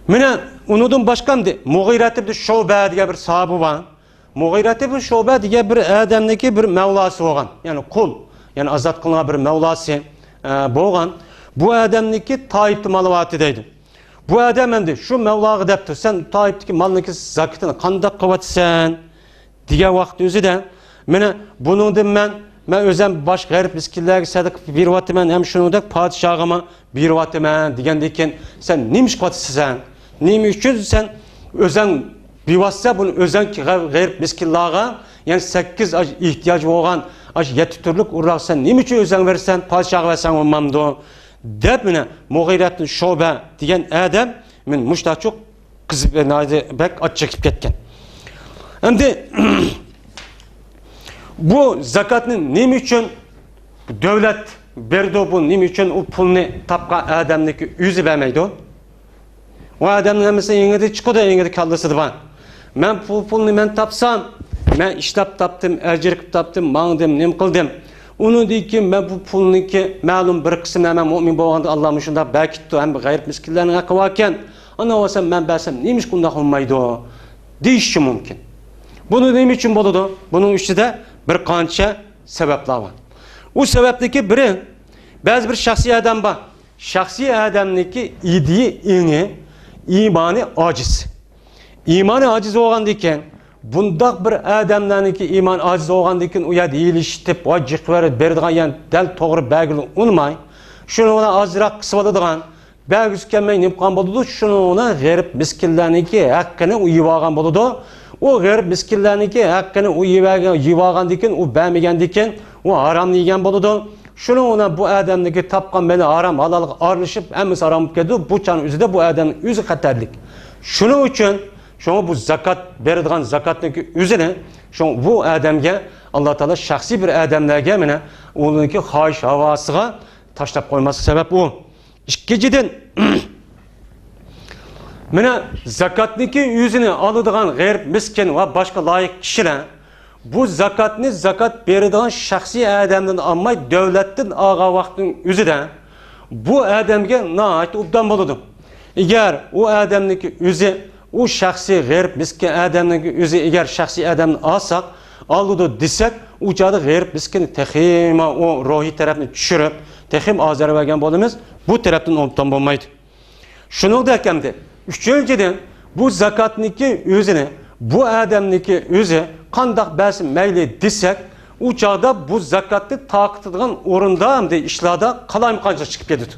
Speaker 2: Mene unudum başkamdı. Muğiret ibn Şube diye bir sahabı var. Muğiret ibn Şube diye bir adamdaki bir mevlası olan. Yani kul. Yani azat kılınan bir mevlası boğan. Bu adamdaki Tayyip'ti malıvatideydi. Bu adam endi şu mevlağı depti. Sen Tayyip'teki malındaki zakatını kandak kıvatsan diye vakti özü de mene bunu da ben özem baş garip miskillerge sadık bir vakti men hem şunu da padişahıma bir vakti men digendeyken sen neymiş kıvatsan neymiş için sen özen bir vasıta bunu özen ki garip miskillerge yani 8 ihtiyacı olan 7 türlük uğrak sen neymiş için özen verirsen padişahı versen olmamdı dep mene Muğiret'in Şube diyen adam men muşta çok kızıp bek at çekip ketken. Şimdi bu zakatın neyim için devlet berdi bu neyim için o pulunu tapka adamdaki yüzü vermeydi o. O adamın hemisi yengede çıkıyor da yengede kaldısı da var. Ben pulunu ben tapsam, ben işlep taptım, ecirip taptım, mağdım, nem kıldım. Onu deyip ki ben bu pulunu ki malum bir kısım hemen mümin boğanda Allah'ın şunda belki de hem gayret miskinlerin hakkı varken ana olsam ben bersem neymiş kundak olmaydı o. Değişim mümkün. Bunu neyim için buludu? Bunun içinde bir kança sebepler var. O sebepteki biri Ba'zi bir shaxsiy adam bor. Shaxsiy adamniki idiyi eni imoni ojiz. İmanı aciz olgandan keyin bundaq bir adamlarniki iman aciz olgandan keyin u yerda yelishib, ojiq beradigan yani dal to'g'ri belgili unmay, shuni ona azroq qisib oladigan, belgisi kelmay nimqon bo'ladi, shuni ona g'arib miskinlarniki haqqini uyib olgan bo'ladi. O g'arib miskinlarniki haqqini uyib olgandan keyin u bermagandan keyin u harom yegan bo'ladi. Shuni ona bu adamniki topgan meni harom halolga aralashib, hammasi harom bo'lib ketdi. Bu chani o'zida bu adamning o'zi xatarlik. Shuning uchun şunu bu zakat beradigan zakatniki o'zini bu adamga Alloh taolo shaxsiy bir adamlarga mana uninki xohish havosiga tashlab qo'ymaslik sabab u. Ikkinchidan mana zakatniki o'zini oladigan g'arib miskin va boshqa loyiq kishilar bu zakatni zakat beradigan shaxsiy adamdan olmay davlatdan olgan vaqtning o'zida bu adamga nihoyat obdan bo'ladi. Agar u adamniki o'zi u shaxsiy g'arib miskin adamning o'zi agar shaxsiy adamni olsak, oldi desak, u joyda g'arib miskin texima o ruhiy tarafni tushirib, texim ozar bergan bo'lamiz. Bu tarafdan obdan bo'lmaydi. Shuningdek hamda uchinchidan bu zakatniki o'zini bu adamniki o'zi qandoq bersin mayli desak, u joyda bu zakatni taqitadigan o'rinda hamda ishlarda qalamqancha chiqib ketadi.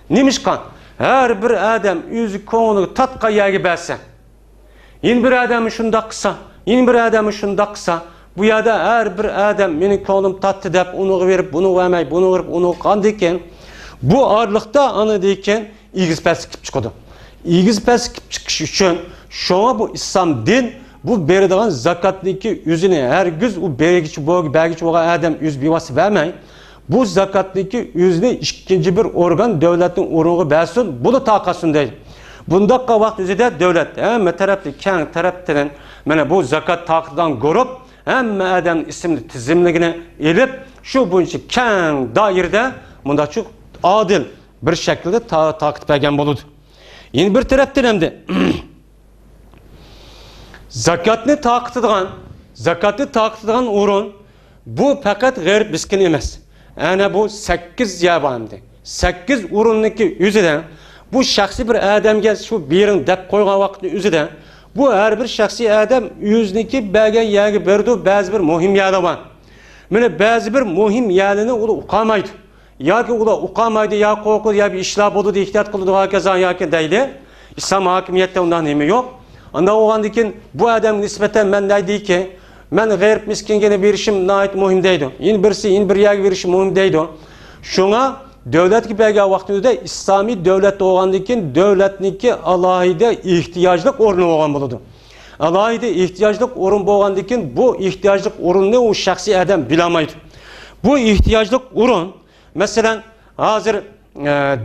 Speaker 2: Nimishqan her bir adam o'zi ko'ngli tatqa yerga bersa, yeni bir adamı shundoq qilsa, yeni bir adamı shundoq qilsa, bu yerda her bir adam meni ko'nglim tatdi deb uni verib, buni vermay, buni verib, uni qandikan, bu orliqda ana dekan igiz past chiqib chiqadi. Igiz past chiqib chiqish uchun shunga bu islom din bu beradigan zakatniki o'zini hargiz u bergichi bo'lgan adam o'z bevasi bermay, bu zakatniki o'zini ikkinchi bir organ davlatning o'rniga bersin, buni taqasin deydi. Bundaqqa vaqt o'zida davlat hamma tarafli keng tarafdan mana bu zakat taqdidan ko'rib, hamma adam ismli tizimligini elib, shu bo'yicha keng doirada mundaqchi adil bir shaklda taqib bergan bo'ladi. Endi bir tarafdan hamda zakatni taqitadigan o'rin bu faqat g'arib miskin emas. Ana bu 8 yabamdi. 8 o'rinniki o'zidan bu shaxsiy bir adamga shu bering deb qo'ygan vaqtni o'zida bu har bir shaxsiy adam o'ziniki bergan yerga berdi, ba'zi bir muhim yerlar bor. Mana ba'zi bir muhim yerlarni ular uqamaydi. Yoki ular uqamaydi, yo qo'rqib, yo bir ishlar bo'ldi, ehtiyot qildi, hokazo yoki deydi. İslam hokimiyatda undan nima yo'q. Unda o'gandan keyin bu adam nisbatan men deydiki, men g'arib miskinga berishim nihoyat muhim deydi. Endi birisi bir yerga berishim muhim deydi. Shunga davlatga bergan vaqtida islomiy davlat bo'lgandan keyin davlatniki alohida ehtiyojlik o'rni bo'lgan bo'ladi. Alohida ehtiyojlik o'rin bo'lgandan keyin bu ehtiyojlik o'rinni u shaxsiy adam bilolmaydi. Bu ehtiyojlik o'rin masalan hozir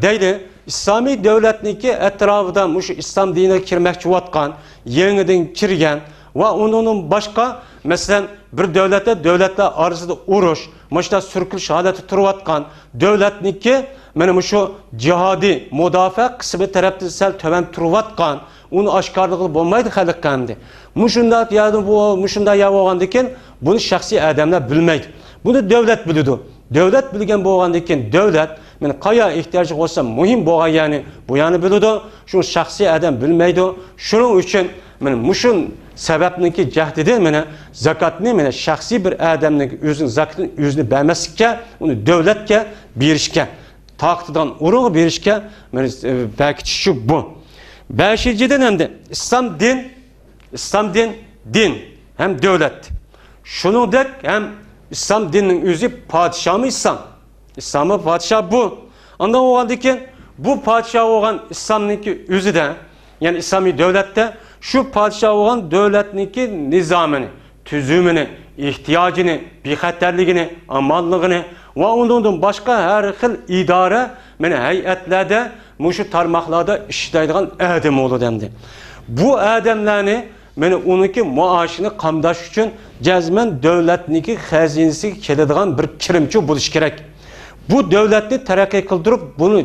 Speaker 2: deydi islomiy davlatniki atrofida shu islom diniga kirmoqchi bo'lgan, yangidan kirgan va undan boshqa masalan bir davlatlar orasida urush, mana surkilish holati turayotgan davlatniki mana shu jihodiy mudofaa qismi tarafdan sal tovan turayotgan, uni oshkorligi bo'lmaydi xalqqa hamda. Mushunda bo'lgandan keyin buni shaxsiy odamlar bilmaydi. Buni davlat biladi. Davlat bilgan bo'lgandan keyin davlat men qaya ehtiyoji bo'lsa muhim bo'lgan ya'ni bu yani biladi. Shu shaxsiy odam bilmaydi. Shuning uchun men mushun sababniki jahdida mana zakatni mana shaxsiy bir odamning o'zining zakatini o'zini bermaslikka, uni davlatga berishga, taqdidan o'rniga berishga men belki shu bu. 5-dan hamda islom din ham davlat. Shuningdek ham islom dinining o'zi podshomi islom. İslam'ı padişah bu. Ondan olgandan keyin bu padişah olgan İslam'niki o'zida, yani İslami devlette şu padişah olgan devletniki nizamini, tüzümünü, ihtiyacını, bexatarligini, amanlığını ve ondan başka her xil idare, meni heyetlerde, şu tarmaqlarda işleydigan adam oldu demdi. Bu adamlarni meni onunki maaşını qamdash uchun jazman devletniki xazinasi keladigan bir kirimchi bo'lish kerak. Bu devletni terakki kıldırıp bunu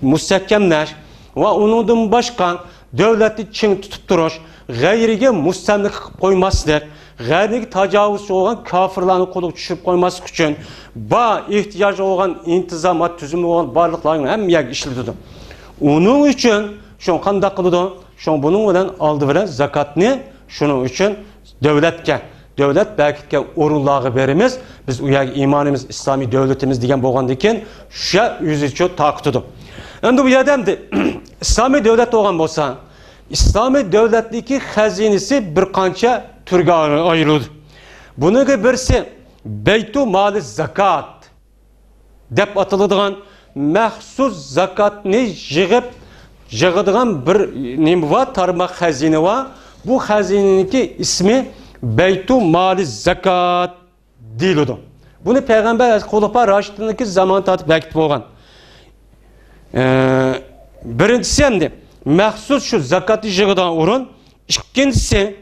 Speaker 2: müstehkemlash ve onundan başka devletni çing tutup duruş, gayrige mustamlik qilib qo'ymaslik, g'ayriga tajovuzchi bo'lgan kofirlarni qo'lga tushirib qo'ymaslik uchun va ehtiyoji bo'lgan intizomat tuzumi bo'lgan barliqlarni hammaga ishlatadi. Uning uchun shu qanday qiladi? Shu buning bilan oldi bilan zakotni shuning uchun davlat belki o'rinlarga beramiz. Biz u yerga iymonimiz, islomiy davlatimiz degan bo'lgandan keyin shu yuzicha taqitdi. Endi bu yerda ham islomiy davlat bo'lgan bo'lsa, islomiy davlatniki xazinasi bir qancha turga ayriladi. Buniga birsi Baytul Mali Zakat deb ataladigan maxsus zakatni yig'adigan bir nima va tarmoq xazina va bu xazinaniki ismi Baytul Mali Zakat deyiladi. Buni Payg'ambar Xulofai Rashidinki zamon tatib vakit bo'lgan. Birinchisi endi maxsus shu zakatni yig'adigan o'rin, ikkinchisi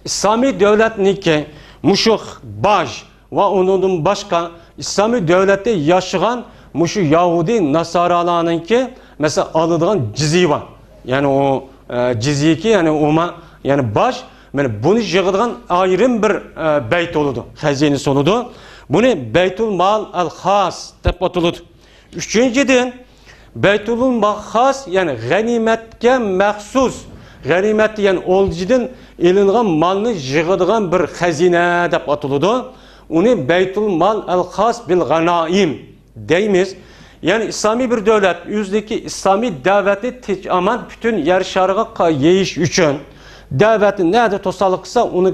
Speaker 2: islomiy davlatniki mushu baj va undan boshqa islomiy davlatda yashagan mushu Yahudi nasoralarniki mesela aladigan jizya var. Yani o jizyaki yani oma yani baj yani bunu yig'adigan ayrim bir bayt oludu, xazinasi oludu. Buni Baytul Mal al-Xas deb ataladi. Üçüncüden Baytul Mal Xas yani g'animatga maxsus g'animat yani oljidan elingan malni yig'adigan bir xazina deb ataladi. Uni Baytul Mal al-Xas bil g'anaim deymiz. Yani İslami bir devlet, yüzdeki İslami devleti aman bütün yer şarıga yeyiş üçün devletin nerede tosalıksa onu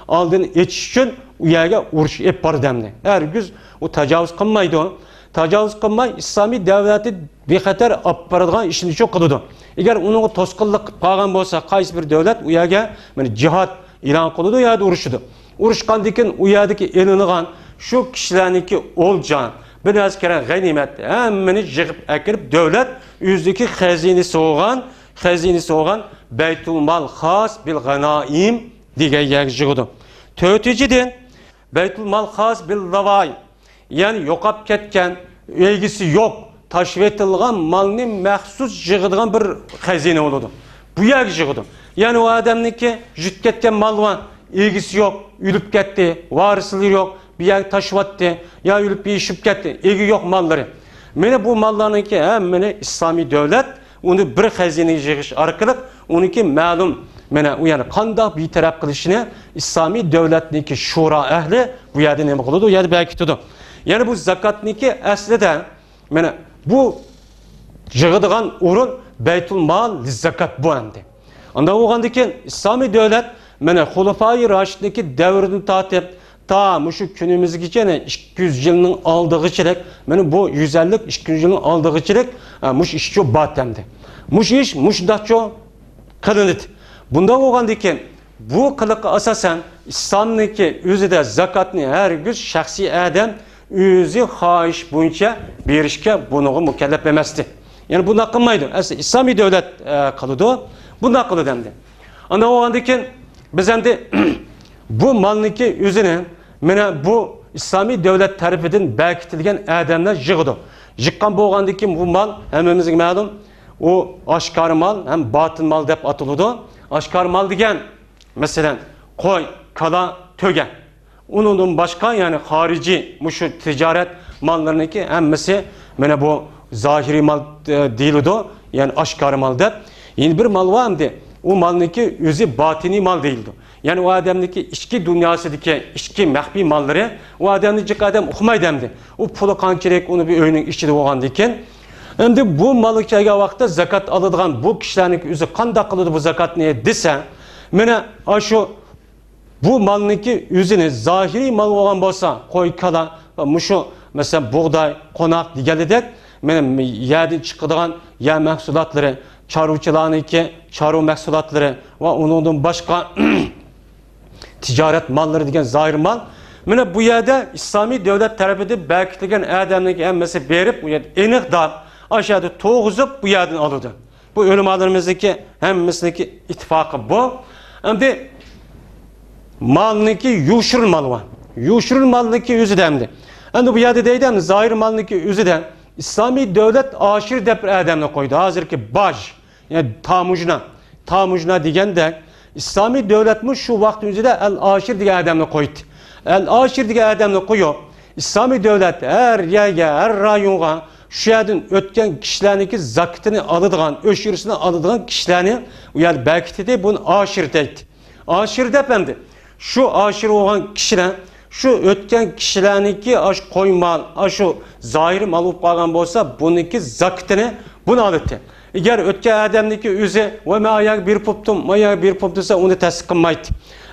Speaker 2: aldığını geçiş için uyarga uğruş yapar demli. Her güz o tecavüz kılmaydı o. Tecavüz kılmay İslami devleti bir xatar aparadığın işini çok kılıdı. Eğer onu toskıllık bağın olsa kaysi bir devlet uyarga cihat ilan kılıdı ya da uğruşudu. Uğruşkan dikin uyardaki eliniğen şu kişilerinki olcan biraz kere ganimet hemmini yığıp ekirip devlet yüzdeki xazinesi olan Baytul Mal Xas bil ganaim diye yığıdı. Tötücüden Baytul Mal Xas bil lavay yani yokap ketken ilgisi yok taşvetilgan malni maxsus yığıdığan bir xazine oldu. Bu yığıdı. Yani o adamniki jüt ketken mal var ilgisi yok ülüp ketti varisliği yok. Bir yer taşıvattı, ya ülüp bir işip gitti, ilgi yok malları. Mene bu mallarınki hemmini İslami devlet, onu bir xazine yığış arkalık, onunki ma'lum, mene yani kandak bir taraf kılışını İslami devletniki şura ehli bu yerde ne kılıyordu, o yerde belki tutu. Yani bu zakatniki aslında, mene bu yığıdığan orun Baytul Mal Zakat bu endi. Onda oğandaki İslami devlet, mene Xulofai Raşidinki devrini tatip, ta şu günümüzü geçene 200 yılının aldığı çilek, yani bu 150'lik 200 yılının aldığı çilek, muş iş çok batemdi. Muş iş, muş da çok kılınıdı. Bunda olan diken, bu kılık asasen İslam'daki özüde zakatını her gün şahsi adam özü haiş boyunca bir işke bunu mükellef emezdi. Yani bunu akılmaydı. Aslında İslami devlet kılıdı, bunu akıllı dendi. Ama olan diken, biz hem bu malniki özüne mene bu İslami devlet tarafından belkitilgen adamlar yığıdı. Yıkkan boğandaki bu mal hemimizin malum o aşkar mal hem batın mal dep atıldı. Aşkar mal degen mesela koy, kala, töge. Onun başka yani harici muşu ticaret mallarındaki hemmesi mene bu zahiri mal değildi. Yani aşkar mal dep. Yeni bir mal var mı? O malniki özü batini mal değildi. Yani o adamdaki içki dünyasındaki içki mehbi malları o adamdaki adam okumaydı demdi. O pulu kançerek onu bir öğünün içinde oğandı iken. Şimdi bu malı kege vakti zakat alıdığan bu kişilerin özü kanda kılıdı bu zakat niye dese. Mene şu bu malınki özünü zahiri mal olan bolsa koy kala muşu mesela buğday, konak digeledek. Mene yerden çıkıdığan yer mahsulatları, çarvıçılarınki çarvı mahsulatları ve onun başka ticaret malları degen zahir mal. Mene bu yerde İslami devlet tarafından belkitilen adamlık emmesi berip bu yerde enik da aşağıda toğuzup bu yerden alırdı. Bu ölümalarımızdaki hemmesindeki ittifakı bu. Şimdi malındaki yuşurul malı var. Yuşurul malındaki yüzü demdi. Şimdi bu yerde deyden zahir malındaki yüzü de İslami devlet aşırı dep adamla koydu. Hazır ki baj yani tamucuna. Tamucuna degen de İslami devletmi şu vaktimizde el-aşir diye adamını koydu. El-aşir diye adamını koyuyor. İslami devlet her yerge, her rayonga şu yerden ötken kişilerdeki zakitini alıdığan, öşürüsünü alıdığan kişilerini yani belki de bunu aşir deydi. Aşir dependi. Şu aşir olan kişiler şu ötken kişilerdeki aş koymal, aşu zahiri mal olup kalgan bolsa bununki zakitini bunu alıdı. Eğer ötken adamdaki üzü ve me ayak bir puptum, ayak bir puptusa onu tasdik kılmaydı.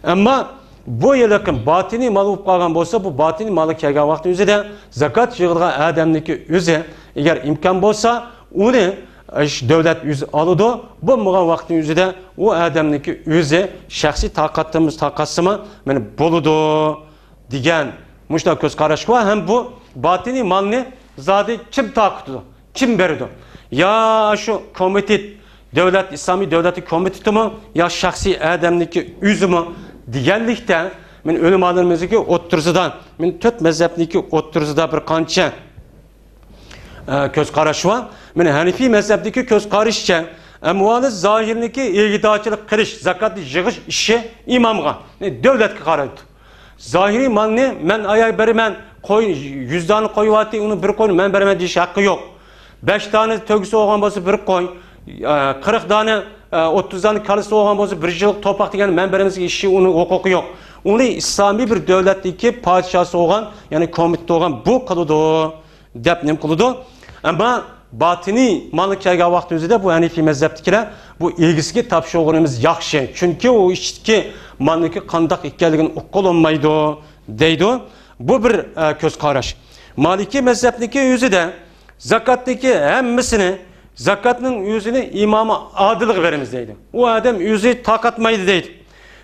Speaker 2: Ama bu yıllıkın batini mal olup kalgan bolsa bu batini malı kelgen vakti üzüde zakat yığılgan adamdaki üzü eğer imkan bolsa onu devlet yüzü alıdı. Bu muğan vaktin yüzüde o adamdaki yüzü şahsi takasımı buludu diyen muşta göz karşı var. Hem bu batini malını zaten kim takutudu? Kim veriyordu? Ya şu komitet, devlet, İslami devleti komiteti mi? Ya şahsi adamdaki yüzü mü? Diyenlikte ölüm alırımızdaki oturzudan, tört mezhepdeki oturzuda bir kança köz karşı var. Hanefi mezhepdeki köz karışça emvalı zahirindeki ilgidaçılık kırış, zakatı yığış işi imamga, devletki karaydı. Zahiri malını men ayak beri men koyun, 100 tane koyuvatı onu bir koyun, men berime diş hakkı yok. 5 tane tögüsü olan bası bir koyun, 40 tane 30 tane kalısı olan bası bir yıllık topak diyen men berimizin işi onun hukuku yok. Onu İslami bir devletteki padişahı olan yani komitede olan bu kılıdı, depnim kılıdı. Ama batini malı kelgen vaktimizde bu Hanefi mezheptikiler bu ilgisini tapşırığımız yaxşı. Çünkü o işki malniki kandak ikkeligini ukkul olmaydı deydi. Bu bir köz karaş. Maliki mezhepteki yüzü de zakattaki hemmisini zakatının yüzünü imama adılık verimiz deydi. O adam yüzü takatmaydı deydi.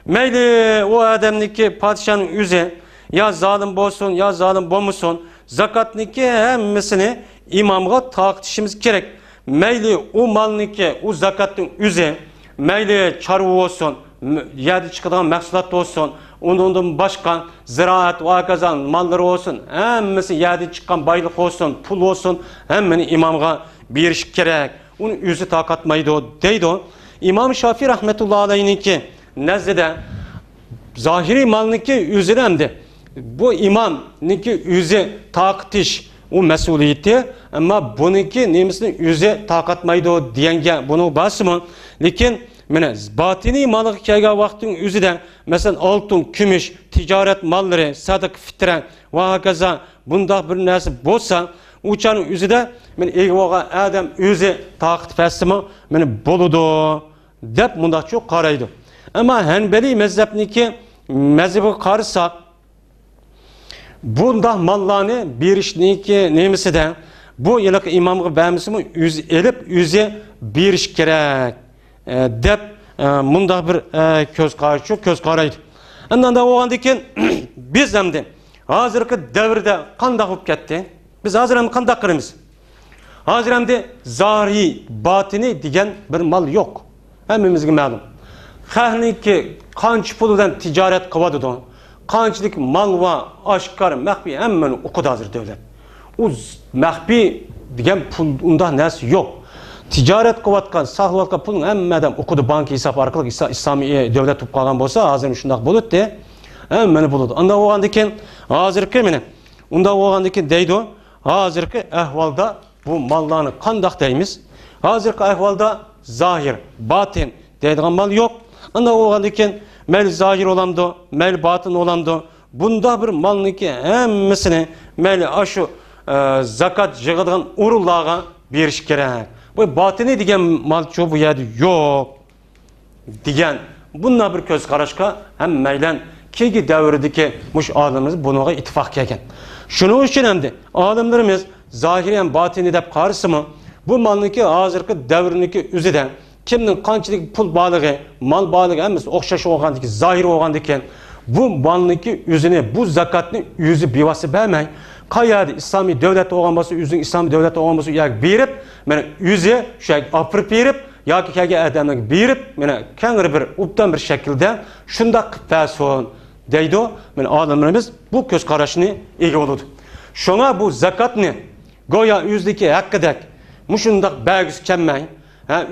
Speaker 2: Meyli o adamdaki padişahın yüzü ya zalim bolsun ya zalim bolmusun zakatniki hemmisini imamga taqtishimiz gerek. Meyli o malniki, o zakatın yüzü, meyli çarvu olsun, yerde çıkılan mahsulat olsun, ondan başka ziraat, vakazan malları olsun, hemmisi yerde çıkan baylık olsun, pul olsun, hemmini imamga biriş gerek. Onun yüzü takatmaydı deydi o. İmam Şafii rahmetullahi aleyhinki nezdede zahiri malniki yüzü hem bu imamniki yüzü taktiş o mesuliyeti ama bununki nemisinin yüzü takatmaydı diyenge bunu basımı. Lakin batini malı kelgen vaktin yüzü de mesela altın, kümüş, ticaret malları, sadık, fitre ve hakaza bunda bir nesi bolsa uçanın yüzü de eyvağa adam yüzü takat fesimi buludu dep bunda çok karaydı. Ama Hanbeli mezhepniki mezhebi karısak bunda mallarını bir işniki nemisi de bu yıllık imamı beğenmesi yüz elip yüze bir iş gerek dep bunda bir köz karaydı. Ondan da o andaki biz hem de hazırki devirde kandak olup gitti. Biz hazır hem kandak kırımız. Hazır hem de zahiri batini diyen bir mal yok. Hemimizin malum. Hahniki kanç puludan ticaret kıvadı da. Kançlık mal ve aşkar, mehbi hemen okudu hazır devlet. O mehbi diyen pulunda nesi yok. Ticaret kıvatkan, sahvatkan pulun hemmeden okudu banki hesap arkalık İslami devlet tutup kalan bolsa hazır şundak bulut de hemen buludu. Onda o andaki hazırki mene. Onda o andaki deydi o. Hazırki ehvalda bu mallarını kandak deyimiz. Hazırki ehvalda zahir, batin deydiğin mal yok. Onda o andaki mel zahir olandı, mel batın olandı. Bunda bir malniki hemmisini mel aşu zakat yığıdığın urullağa bir iş gerek. Bu batini diyen mal çoğu bu yerde yok. Diyen bununla bir köz karışka hem meylen ki devredeki muş alimimiz buna ittifak keken. Şunun için hem de alimlerimiz zahiriyen batini dep karısı mı bu malniki hazırki devrindeki üzüden kimnin kançılık pul balığı, mal balığı emmiz okşaşı oğandaki, zahir oğandaki bu malniki yüzüne, bu zakatını yüzü bivası vermeyin. Kayadı İslami devlet oğanması, yüzün İslami devlet oğanması yak birip, yüzü şey apırıp birip, ya ki kege adamlık birip, kendi bir uptan bir şekilde şunda kıptason deydi o. Alimlerimiz bu göz karışını iyi oldu. Şuna bu zakatını goya yüzdeki hakkıdak, muşundak belgisi kemmeyin.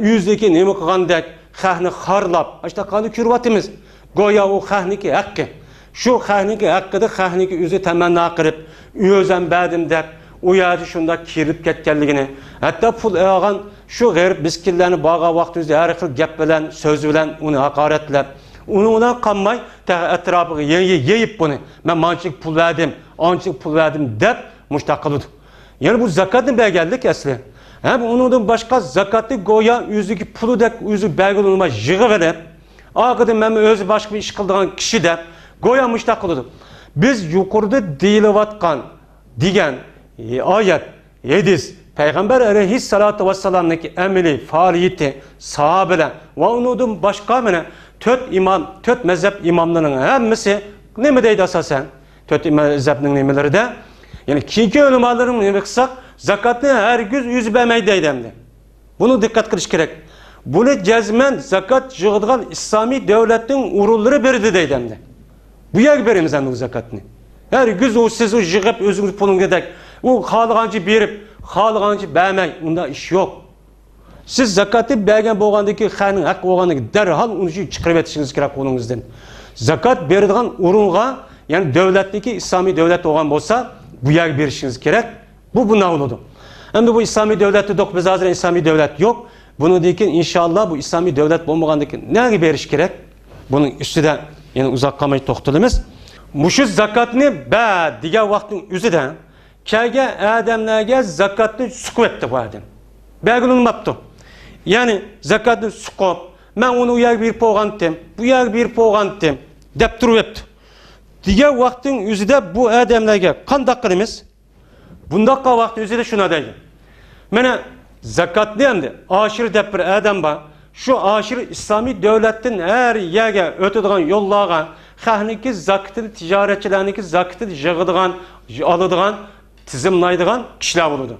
Speaker 2: Yüzdeki nemi kıgandak, xahni xarlab, işte qanday ko'ryapmiz. Go'yo u xahniki haqqi. Shu xahniki haqqida xahniki o'zi tamanno qilib, o'zim badim deb u yerda shunda kirib ketganligini, hatto pul olgan shu g'arib miskillarni bag'a vaqtida har xil gap bilan, so'z bilan uni haqoratlab, undan qolmay atrofiga yeyib buni. Men manchilik pul verdim, anchilik pul verdim deb mushtaq qildi. Yani bu zakatni berganlik asli. Hem ondan başka zakatı go'yo o'ziga pulidek o'zi belgilanmay yig'ib olib, oxirida men o'zi boshqa bir ish qiladigan kishi deb go'yo mushtaq qildi. Biz yuqorida deyilayotgan degan oyat, hadis Peygamber aleyhissalatu vesselam'daki ameli, faaliyeti, sahabeler ve ondan başka mene 4 mezhep imamlarının hepsi ne mi deydi asasen? 4 mezhepnin nemeleri de yani kinki ölümaların ne kısak zakatını her gün yüz vermeyi deydemdi. Bunu dikkat kılış gerek. Bunu cezmen zakat yığıdığan İslami devletin urulları berdi deydemdi. Bu yer verimiz bu zakatını. Her gün o siz o yığıp özünüz pulun gedek. O halıgancı berip, halıgancı vermey. Onda iş yok. Siz zakatı bergen boğandaki xanın hak boğandaki derhal onu çıkarıp etişiniz gerek onunuzdan. Zakat berdiğin urunğa yani devletteki İslami devlet olan olsa bu yer verişiniz gerek. Bu buna oldu. Hem de bu İslami devleti yok. Biz hazır İslami devlet yok. Bunu deyin inşallah bu İslami devlet olmagandaki ne veriş gerek? Bunun üstüde yani uzak kalmayı toxtalımız. Muşu zakatını diğer vaktin üzüden kege adamlarga zakatını sukup etti bu adam. Belgilunmaptı. Yani zakatını sukup ben onu u yer bir poğantım, bu yer bir poğantım dep durup etti. Diğer vaktin üzüde bu adamlarga kandak kılımız. Bundakka vakti üzerinde şuna deyim. Mene zakatlı hem de aşırı dep bir adam var. Şu aşırı İslami devletin her yere ötüdüğün yollara xahniki zakatı ticaretçilerdeki zakatı yığıdığın, alıdığın, tizimlaydığın kişiler olurdu.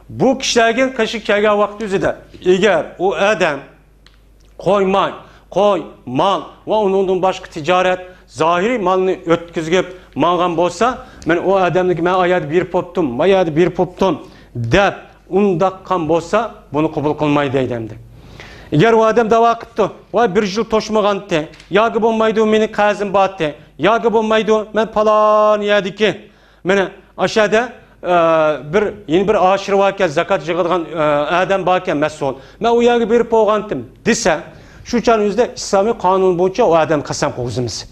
Speaker 2: Bu kişilerden kaşı kege vakti üzerinde eğer o adam koy, mal ve onun başka ticaret zahiri malını ötküzgüp mağan bolsa men o adamdaki men ayad bir poptum dep undakkan bolsa bunu kabul kılmayı deydemdi. Eğer o adam dava kıptı ve bir yıl toşmağantı yagı bolmaydı meni kazım battı yagı bolmaydı men palan yadiki men aşağıda yeni bir aşırı varken zakat yığıdığan adam varken mesul men o yagı bir poğantım dese şu çağın yüzde İslami kanun boyunca o adam kasam koğuzumuz.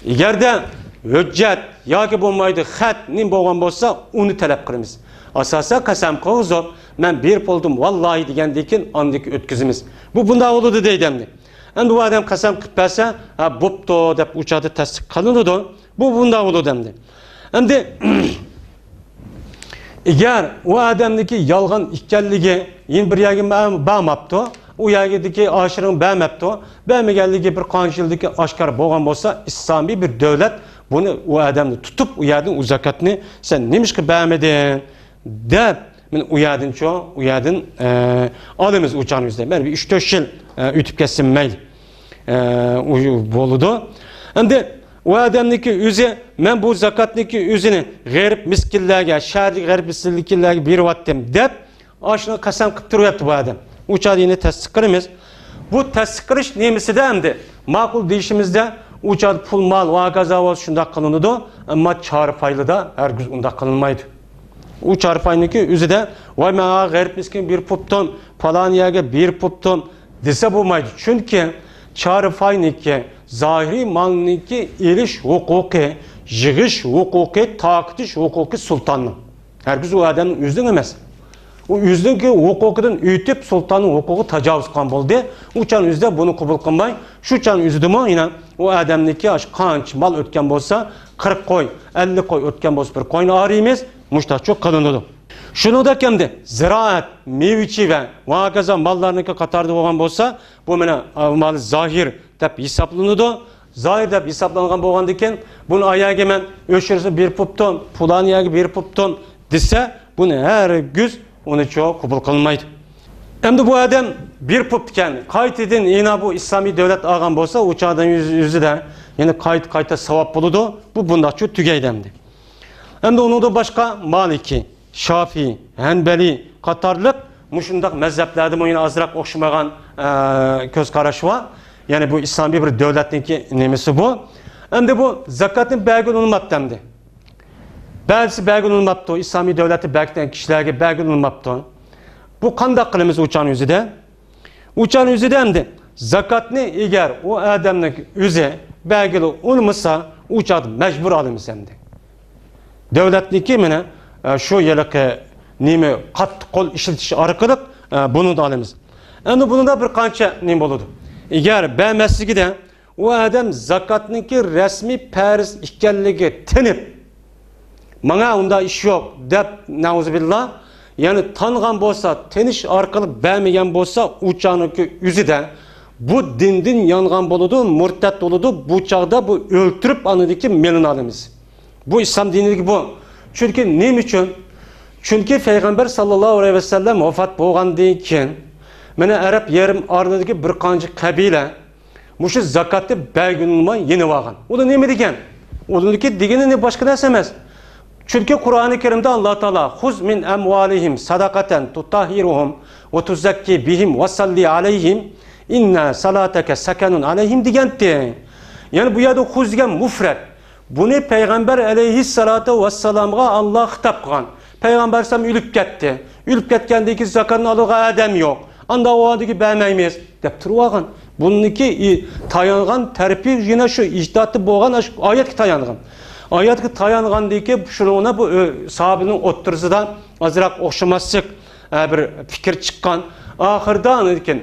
Speaker 2: Eğer de hüccet yoki bo'lmaydi xat nim bo'lgan bo'lsa uni talab qilamiz. Asosan qasam qo'yib, men berib oldim vallahi degandan andiki o'tkazimiz. Bu bunda bo'ladi deydimdi. Endi bu odam qasam qilib bersa, ha bo'pti deb uçadı tasdiq qilinadi. Bu bunda bo'ladi demdi. Endi eğer o adamdaki yolg'on ekanligi yin bir yerga bo'lmabdi, u yerdagi aşırın bermabdi, bermaganligi bir qanchildagi oshkor bo'lgan bo'lsa, islomiy bir davlat bunu o adamni tutup u yerdan u zakatni sen nimishqa bermedin deb men u yerdan olamiz uçağımızda. Ben bir 3-4 yıl ütüp ketsin mayli bo'ldi. Endi o adamniki o'zi men bu zakatniki o'zini g'arib miskinlarga, shahri g'arib miskinlarga beryaptim deb oshni qasam qilib turyapti bu adam. Uçağı yine tasdik qilamiz. Bu tasdik qilish nemisida endi ma'qul deyishimizda uçağı pul mal va gazavos shunda qilinadi, ammo chor faylida hargiz unda qilinmaydi. U chor fayniki o'zida voy men g'arib miskin bir popton, palaniyaga bir popton desa bo'lmaydi. Chunki chor fayniki zahiri malniki elish huquqi, yig'ish huquqi, taqtish huquqi sultonning. Hargiz o adamning o'zining emas. O yüzdeki hukukudan ütüp sultanın hukuku tecavüz kan buldu. Uçan yüzde bunu kabul kılmay. Şu çan yüzde mi yine o adamdaki aş kanç mal ötken bolsa 40 koy, 50 koy ötken bolsa bir koyunu arayımız. Muştaç çok kalındı. Şunu da kemdi. Ziraat, meyviçi ve vakaza mallarındaki katarda olan bolsa bu mene mal zahir tep hesaplanıdı. Zahir tep hesaplanan boğandayken bunu ayağa gemen ölçürüsü bir pupton, pulan yağı bir pupton dese bunu her güz onu çok kabul kılmaydı. Hem de bu adam bir pupken kayıt edin yine bu İslami devlet ağam olsa uçağdan yüzü de yine kayıta sevap buludu. Bu bunda çok tügeydemdi. Hem de onu da başka Maliki, Şafii, Hanbeli, Katarlık muşundaq mezheplerde moyun azraq oxşamagan göz qaraşı var. Yani bu İslami bir devletninki nemesi bu. Endi bu zakatın belgin olmaptı emdi. Bazısı belgin olmaptı. İslami devleti belgiden kişilerge belgin olmaptı. Bu qandaq qilamiz uçan yüzüde? Uçan yüzüde emdi. Zakatni eğer o adamning o'zi belgili olmasa uçadı mecbur alamiz emdi. Devletniki mene şu yılıqı nemi qattiq qo'l ishlatish orqali bunu da alamiz. Endi bunun da bir qancha nima bo'ladi. Eğer beğenmezligide o adam zakatniki resmi farz ekanligi tinib, mana unda ish yo'q deb nauzubillah, yani tanıgan bolsa, teniş orqali beğenmeyen bolsa uçaniki yüzüde bu dindin yangan boludu, murtat oludu, bu çağda bu öldürüp anıdaki melini alamiz. Bu İslam dinideki bu. Çünkü neyim için? Çünkü Peygamber sallallahu aleyhi ve sellem vefat bo'lgandan keyin mana Arab yerim arasındaki bir qancha kabile muşu zakatı belgilmay yeni olgan. O da nemi degan? Onunki degeni ne başka narsa emas. Çünkü Kur'an-ı Kerim'de Allah Teala "Huz min emvalihim sadakaten tutahhiruhum ve tuzakki bihim ve salli aleyhim inna salateke sekenun aleyhim" deganti. Yani bu yerde huz degan mufrat. Bunu Peygamber aleyhissalatu vesselam'a Allah hitap qilgan. Peygamber sallam ölüp ketdi. Ölüp ketgandagi zakatni alıga adam yo'q. Anda o adagi bermaymiz deb turgan. Buniki tayangan terpi yine şu icdatı bo'lgan oyatga tayangan. Oyatga tayangandagi shuningina bu sahabening o'ttirisida azroq o'xshamaslik bir fikr chiqqan. Oxirda ekan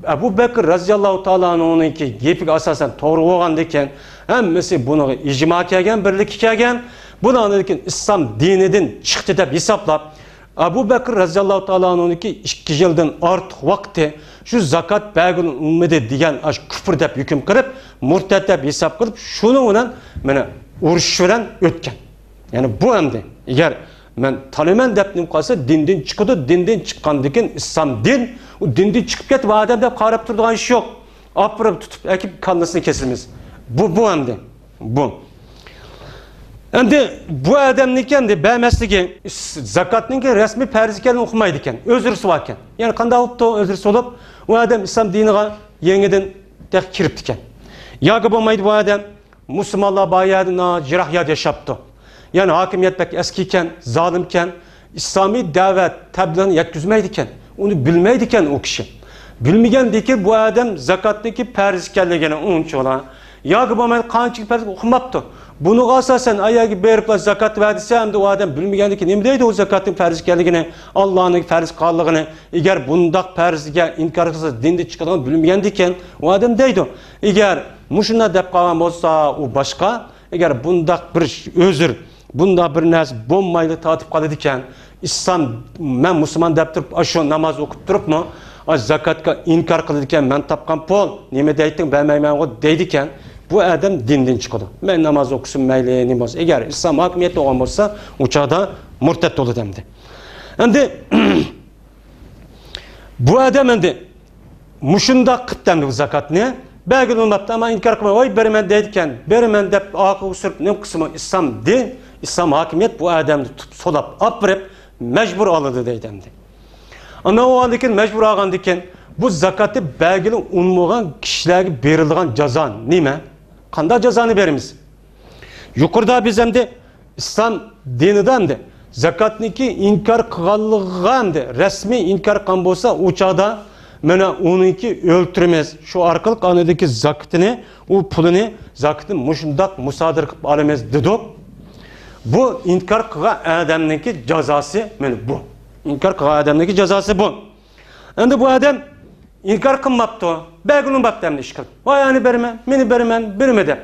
Speaker 2: Abu Bakr raziyallohu taala anhu'ningki gapiga asosan to'g'ri bo'lgan ekan. Hammasi buni ijmo kelgan, birlik kelgan. Buni ekan islom dinidan chiqdi deb hisoblab Abu Bakr raziyallohu taala anhu'ningki 2 yildan ortiq vaqti şu zakat bergilmedi degan küfür deb hukm qilib, murtad deb hisob qilib, shuning bilan mana urush bilan o'tgan. Yani bu endi agar men taliman deb nim qolsa dindan chiqadi, dindan chiqqandan keyin islom din, u dindan chiqib ketib odam deb qarab turadigan ish yo'q. Opirib tutib akib kallasini kesimiz. Bu endi bu. Endi bu adamniki endi bermasligi zakatninki resmi farz ekanini o'qimaydi ekan, o'zrisi bor ekan. Yani qanday bo'libdi o'zrisi bo'lib, u adam islom diniga yangidan kiribdi ekan. Yoki bo'lmaydi bu adam Müslümanlar bayadına cirahyat yaşaptı. Yani hakimiyet pek eskiyken, zalimken, İslami davet tebliğini yetkizmeydiken, onu bilmeydiken o kişi. Bilmeyendeki bu adam zakattaki farz ekanligini unutuşular. Yoki bo'lmaydi qancha farz o'qimabdi. Bunu asasen ayağı berip zakat verdiyse hem de o adam bilmeyendeki nima deydi o zakatın farz ekanligini, Allah'ın farz qilganligini, eğer bundaq farzga inkar qilsa dinde chiqadigan bilmeyendeken o adam deydi. Eğer mushuna deb qolgan bo'lsa u boshqa, agar bundaq bir o'zir, bundaq bir narsa bo'lmaydi tatib qoladi ekan, islom men musulmon deb turib, shu namoz o'qib turibmi, zakatga inkar qiladi ekan, men topgan pul, nima deyting, bermayman deydi ekan, bu adam dindan chiqadi. Men namoz o'qisim mayli, namoz. Agar islom hokimiyati bo'lgan bo'lsa, u chaqda murtad bo'ladi endi. Endi bu adam endi mushundaq qilibdi bu zakatni belgili olmaptı ama inkar qilmay, "Voy beraman" deydigan, beraman deb oqib surib, nim qismi islom din, islom hokimiyat bu odamni tutib solab, opirib, majbur oladi deydi endi. Ana o andan majbur olgandan keyin bu zakatni belgili olmagan kishilarga berilgan jazo nima? Qanday jazoni beramiz? Yuqorida biz endi islom dinida endi zakatniki inkar qilganligiga endi rasmiy inkar qilgan bo'lsa, u chaqda mana onunki öldürmez. Şu arkalık anadaki zakatını, o pulunu zakatını muşundaq musadir qilib alamaz dedik. Bu inkar qilgan adamniki cezası mana bu. İnkar qilgan adamniki cezası bu. Endi bu adam inkar qilmabdi. Belgilin babda endi ish qilib. "Voy ani berman, meni berman, berma" deb.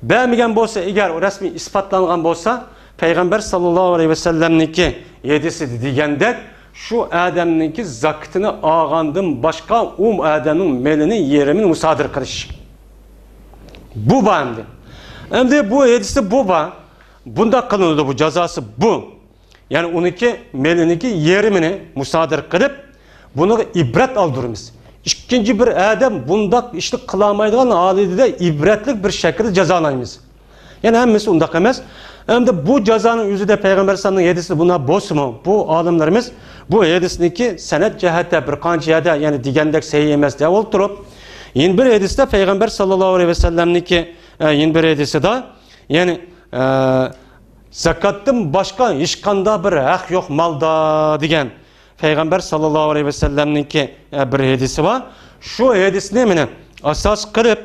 Speaker 2: Bermagan bo'lsa, agar rasmiy isbotlangan bo'lsa, Peygamber sallallahu aleyhi ve sellemniki yedisi degandek şu adamninki zakatını ağandan başka adamın melini yerimini musadir qilish. Bu endi. Endi bu hedisi bu ba. Bunda kılındı bu cezası bu. Yani onunki meliniki yerimini musadir qilib bunu ibret aldırımız. İkinci bir adam bunda işte kılamaydigan halide ibretlik bir şekilde cezalayımız. Yani hemmesi undaq emas. Hem de bu cezanın yüzü de Peygamber sallallahu hadisi buna bosmu. Bu alimlerimiz bu hadisniki senet cihette bir qancha yerda yani degandek sahih emas deb o'ltirib, yin bir hadisda Peygamber sallallahu aleyhi ve sellemniki yin bir hadisida yani zakatdan boshqa hech qanday bir haq yo'q malda degan Peygamber sallallahu aleyhi ve sellemniki bir hadisi var. Şu hadisni meni asos qilib,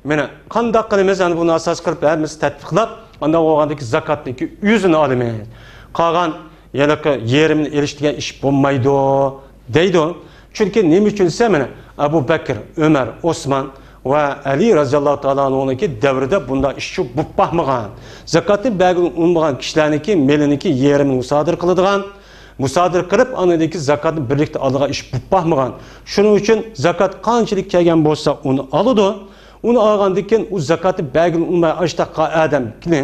Speaker 2: meni qanday qilamiz yani buni asos qilib hammiz tatbiqlab, anda o'g'andagi zakatniki yüzünü olmaymiz. Qolgan yalaqi yerimni elish degan ish bo'lmaydi deydi. Chunki nima uchun desa meni Abu Bakr, Umar, Osman ve Ali radhiyallohu ta'ala anhuniki davrida bunda ish shu bo'lib baxmagan. Zakatni belgili unmagan kishilarniki meliniki yerimni musodir qiladigan, musodir qilib anadagi zakatni birlikda oladigan ish bo'lib baxmagan. Shuning uchun zakat qanchalik kelgan bo'lsa uni oladi. Uni olgandan keyin u zakatni belgili unmay ashtaqa odamni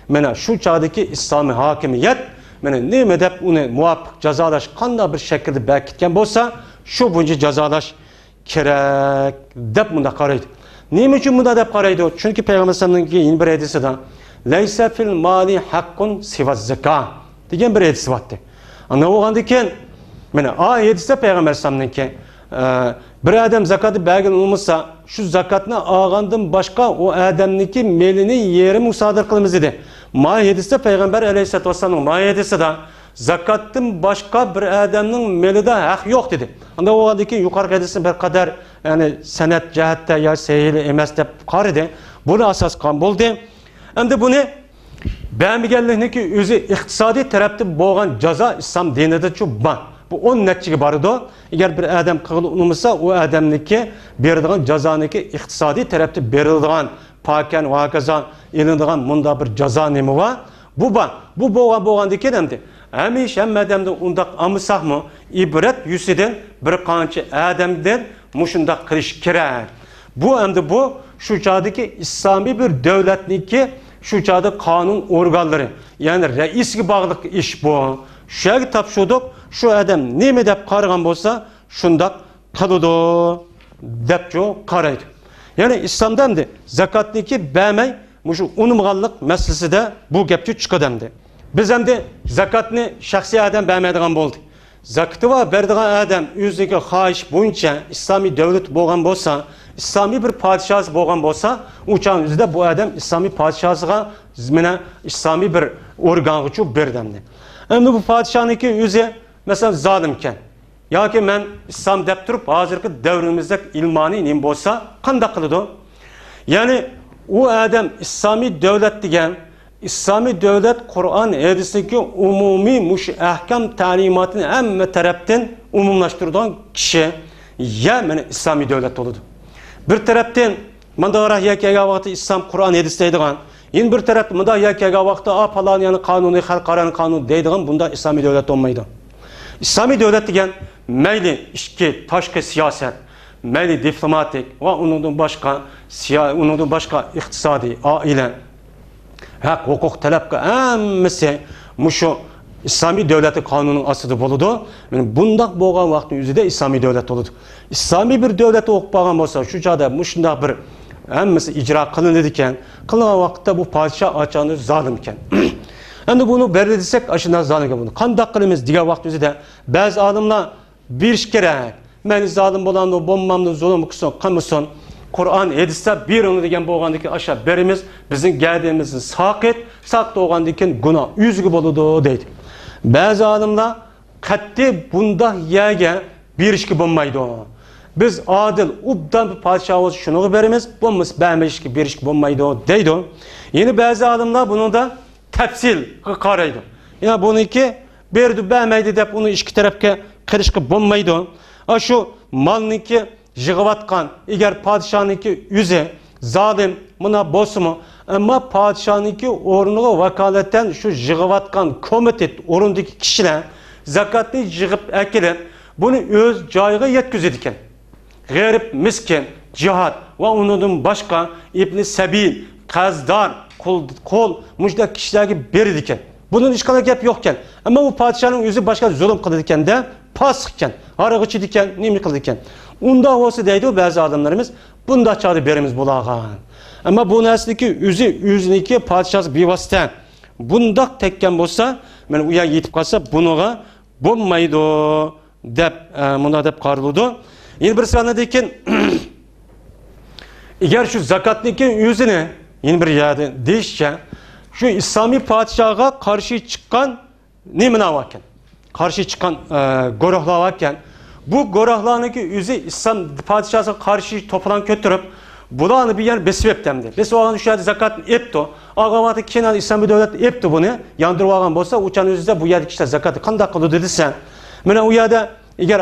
Speaker 2: mana shu chog'dagi islomiy hokimiyat mana nima deb uni muvofiq jazolash qanday bir shaklda berkitgan bo'lsa, shu bo'yicha jazolash kerak deb bunda qaraydi. Nima uchun bunda deb qaraydi? Chunki Payg'ambar sallallohu bir hadisida "Laysa fil mali haqqun siva zakat" degan bir hadis bor. Ana o'g'andan keyin mana o hadisda Payg'ambar sallallohu bir adam zakatı belgili olmasa şu zakatını ağandan başka o adamniki melini yeri musadır kılımız dedi. Mahiyedisi Peygamber aleyhisselatü vesselam'ın mahiyedisi de zakatın başka bir adamın meli de hak yok dedi. Anda o adaki yukarı hadisini bir kadar yani senet cihette ya seyili emes de qaridi. Bunu asas kan buldu. Hem de bunu beğenmeyenliğindeki özü iktisadi tarafta boğan ceza İslam dininde çok ban. Bu 10 netice barıdı. Eğer bir adam kılı unumasa o adamniki berdiğin cezaniki iktisadi tarafta berildiğin paken ve hakeza ilindiğin munda bir ceza nemi var. Bu ban. Bu boğan dike demdi. Hemiş hem adamda undak amısah mı ibret yüzüden bir kançı adamden muşundak kırış kirer. Bu hem de bu şu çağdaki İslami bir devletniki şu çağda kanun organları yani reis gibi bağlılık iş bu. Şöyle tapşırdık. Şu adam nemi dep qarıgan bolsa, şundak kılıdı depço qaraydı. Yani İslam'dan da zakatniki bämey, muşu unumgallık meselesi de bu gepçi çıkadamdı. Biz hem de zakatni şahsi adam bämeydigan boldu. Zakatı var berdigan adam yüzdeki xahiş boyunca İslami devlet bolgan bolsa, İslami bir padişahı bolgan bolsa, uçağın yüzde bu adam İslami padişahıga mena İslami bir organı çok berdemdi. Hem de bu padişahınki yüzü mesela zalimken, ya ki ben İslam dep turup hazırki devrimizde ilmani nim bolsa qanday qiladi? Yani o adam İslami devlet degen, İslami devlet Kur'an hadisdeki umumi muş ahkam talimatını hamma taraftan umumlaştırdığı kişi ya men İslami devlet oludu. Bir taraftan mandara yakiga vaqti İslam Kur'an hadisdeydigan, yin bir taraftan manda yakiga vaqti a falan yani kanuni xalqaran kanun deydigan bunda İslami devlet olmaydı. İslami devlet degen meyli işki, taşkı siyaset, meyli diplomatik ve onun başka iktisadi, aile, hak, hukuk, talabka hemmesi muşu İslami devleti kanunun asıdı boludu. Yani bundak boğan vaktin yüzüde İslami devlet oludu. İslami bir devleti okupagan olsa şu çağda muşunda bir hemmesi icra kılınır iken, kılınan vakitte bu padişah açanı zalimken. Endi bunu belirlesek aşından zalimken bunu. Qanday qilamiz degan vaqt o'zida ba'zi olimlar bir ish kerak. Men zalim bo'lamni, bo'lmamni, zulm qilsin. Qur'on hadisda beruni degan bo'lgandiki aşağı berimiz bizning gadimizni saqit bo'lgandan keyin gunoh yüzgü bo'ladi deydi. Ba'zi olimlar qat'iy bunda yerga berishga bo'lmaydi. Biz adil, ubdan bir padişahımız şunu berimiz, bo'lmasa bermishga berishga bo'lmaydi deydi. Yeni ba'zi olimlar bunu da tefsil qaraydı. Yani buniki berdi bermeydi deb uni ikki tarafga qirishga bo'lmaydi. Şu malniki yig'vatgan, eğer padişahniki yüze zalim buna bosmu ama padişahniki o'rniga vakolatan şu yig'vatgan komitet o'rindagi kishilar zakatni yig'ib akilib buni o'z joyiga yetkazadi ekan. G'arib, miskin, jihad va undan boshqa ibn Sabil, qazdor kol mujda kişilerge berdi iken. Bunun hiç kadar gap yokken. Ama bu padişahın yüzü başka zulüm kıldı iken de pasık iken, arıgıçı diken, nemi kıldı iken. Unda olsa deydi o bazı adamlarımız bunda çağdı berimiz bulağan. Ama bu nesliki yüzüneki padişahı bir vasıta bundaq tekkan bo'lsa, mana u yerga yetib qolsa, bunuga bo'lmaydi deb bunda deb qaraladi. Endi bir sanadan keyin agar shu zakotniki o'zini endi bir yerda deyishcha, shu islomiy podshohga qarshi chiqqan nima ekan? Qarshi chiqqan guruhlar ekan. Bu guruhlarniki o'zi islom podshosiga qarshi to'plan ko'tarib, bularni bir yer besib etdi. Besib olgan shu yerda zakotni epdi. Og'amati Kenan islomiy davlat epdi buni. Yondirib olgan bo'lsa, o'chan o'zida bu yerda kishilar zakotni qanday qiladi desa, mana u yerda agar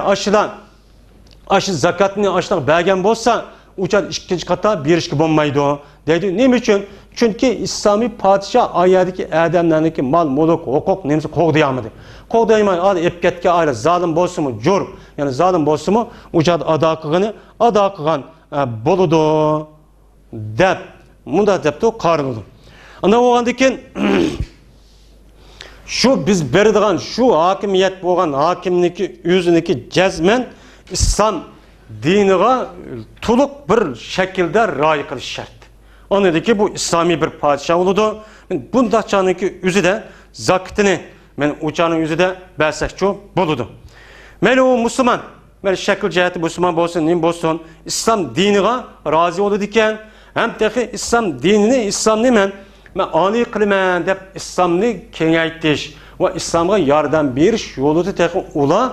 Speaker 2: aşı zakatni aşlaq bergan bo'lsa, o'chan ikkinchi qator berishga bo'lmaydi deydi. Nima uchun? Chunki islomiy podshoh oyadagi odamlarniki mol, mulk, huquq nimasi qo'g'dayolmadi. Qo'g'daymay olib ketgan ayol zolim bo'lsa-mu, jur, ya'ni zolim bo'lsa-mu, o'chad ado qilgan bo'ladi deb bunda debdi qaraladi. Ana o'g'andan keyin shu biz beradigan shu hokimiyat bo'lgan hokimniki o'ziniki jazman islom diniga to'liq bir shaklda rioya qilish shart. Onediki bu islomiy bir podshoh bo'ladi. Bundaqchaniki o'zida zakotini men o'chaning o'zida bersakchi bo'ladi. Mayli u musulmon, mayli shakl jihati musulmon bo'lsin, nim bo'lsin, islom diniga rozi bo'ladi ekan, ham texi islom dinini, islomni men oliy qilaman deb islomni kengaytirish va islomga yordam berish yo'lida texi ular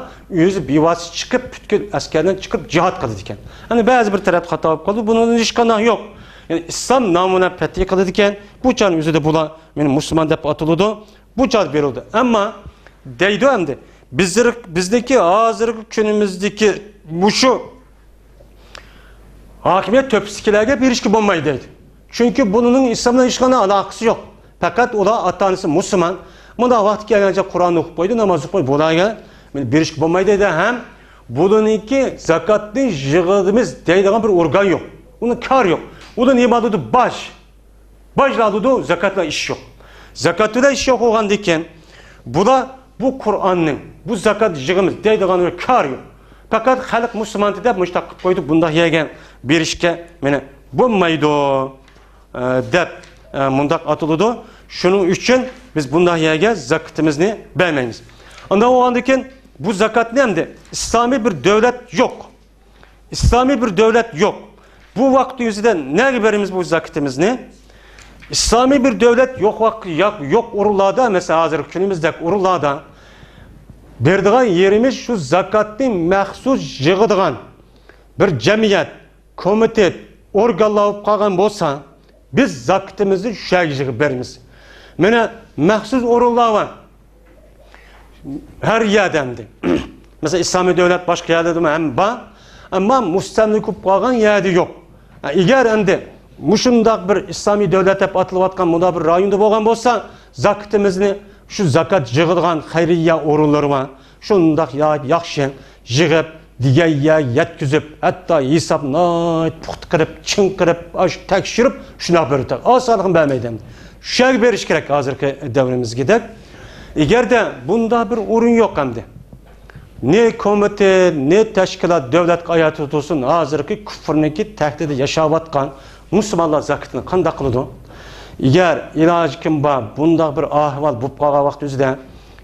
Speaker 2: o'zi bevosita chiqib, butkul askardan chiqib jihad qiladi ekan. Hani ba'zi bir taraf xato bo'lib qoldi, bunun hech qanday yo'q. Yani islom nomini fatih qiladi ekan, bu chon o'zida bular meni musulmon deb atiladi, bu chon berildi. Ammo deydi endi bizniki hozirgi kunimizdagi mushu hokimiyat to'pisikilarga berishga bo'lmaydi deydi. Chunki bunun islomdan hech qanday aloqasi yo'q. Faqat ular ota-onasi musulmon. Bunda vaqt kelganda Qur'on o'qib qo'ydi, namoz o'qib qo'ydi. Bularga berishga bo'lmaydi deydi. Ham buniki zakotni yig'imiz deydigan bir organ yo'q. Uni kar yo'q. Uni nima deydi? Bajladı zakatla ish yo'q. Zakatda ish yo'q bo'lgandan keyin bular bu Qur'onning, bu zakat yig'imiz deydigan bir kar yo'q. Faqat xalq musulmon deb mushtaq qilib qo'ydi. Bunda yegan berishga meni bo'lmaydi deb mundaq atıldı. Şunun üçün biz bunda yerga zakatimizni bermaymiz. Ondan olgandan keyin bu zakat nemdi? İslami bir devlet yok. İslami bir devlet yok. Bu vakti yüzünden ne verimiz bu zakatimizni? İslami bir devlet yok urullarda, mesela hazır günümüzdeki urullarda berdiğen yerimiz şu zakatni mahsus yığıdığan bir cemiyet, komitet, organlar olib qolgan bo'lsa, biz zakatimizni shu yerga beramiz. Mana maxsus o'rinlar var. Her yerdemdi. Mesela İslami devlet başka yerde mi hem var, ama mustamlik olib qolgan yerda yo'q. Eğer endi mushundaq bir İslami devlet hep atılıp atkan bunda bir rayonda bo'lgan bo'lsa, zakatimizni shu zakat yig'ilgan xayriya o'rinlari var. Shundaq yaxshi yig'ib diye yetkizib, hatta hesabni puxta qilib, chin qilib, tekshirib, shuna berdi. Osalig'ini bermaydi. Shu yerga berish kerak hozirgi davrimizga. Eğer bunda bir o'rin yo'q hamdi. Ne komite, ne tashkilot davlat hayoti bo'lsin, hozirgi kufrniki tahdida yashayotgan musulmonlar zakatini qanday qiladi? Eğer iloji kim bor, bunda bir ahvol bo'lib qolgan vaqt o'zida,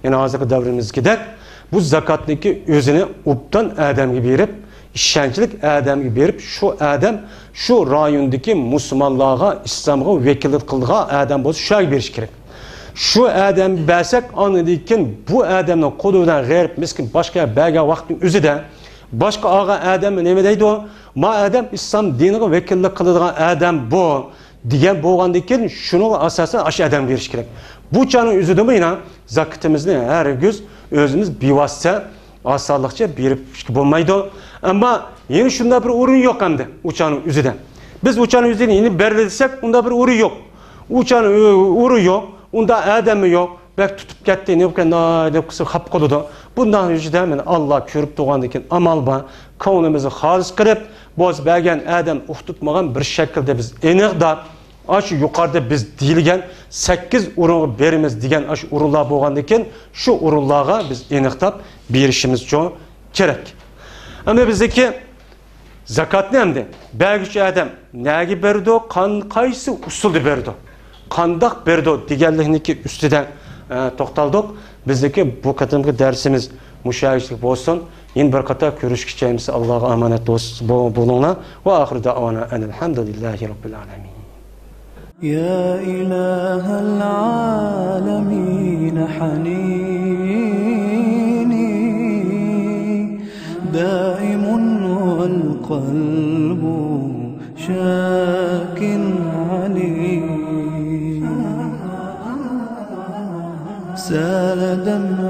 Speaker 2: yana hozirgi davrimizga bu zakatniki o'zini obdan adamga berib, ishonchlik adamga berib, shu adam shu rayondagi musulmonlarga, islomga vakillik qilgan adam bo'lsa, shu berish kerak. Şu adam bersak, anladıkken bu adamın qo'lidan g'arib miskin boshqa bergan vaqtning o'zida boshqa olgan adam nima deydi o? Ma adam islom diniga vakillik qiladigan adam bu degan bo'lgandan keyin shuni asosan ash adam berish kerak. Bu chaning o'zida mana zakatimizni hargiz o'zimiz bevosita osonlikcha berib bo'lmaydi. Ammo yana shunda bir o'rin yo'q hamda uchaning o'zida. Biz uchaning o'zida yeni berilsak, unda bir o'rin yo'q. Uchaning o'rin yo'q. Unda adamı yok. Belki tutup gitti, ne yapayım, ne kısır hap koludu. Bundan yüzde hemen Allah körüp doğandıkken amal var. Kavnimizi halis kırıp, boz belgen adam tutmagan bir şekilde biz enigda, aşı yukarıda biz değilgen 8 urun berimiz diyen aşı urunlar boğandıkken şu urunlara biz enigdap bir işimiz çok gerek. Ama bizdeki zakat ne hem de? Belki adam neye berdi, kaysı usulü berdi. qandoq berdi deganlikniki ustida to'xtaldik. Bizdeki bu qadimgi darsimiz müşahitlik bo'lsin. Yin bir qator ko'rishgacha Allohga omonat bo'linglar. Va oxir da'vona alhamdulillahi robbil alamin.
Speaker 3: يا إله العالمين حنيني دائم والقلب شاك عليم سال دمع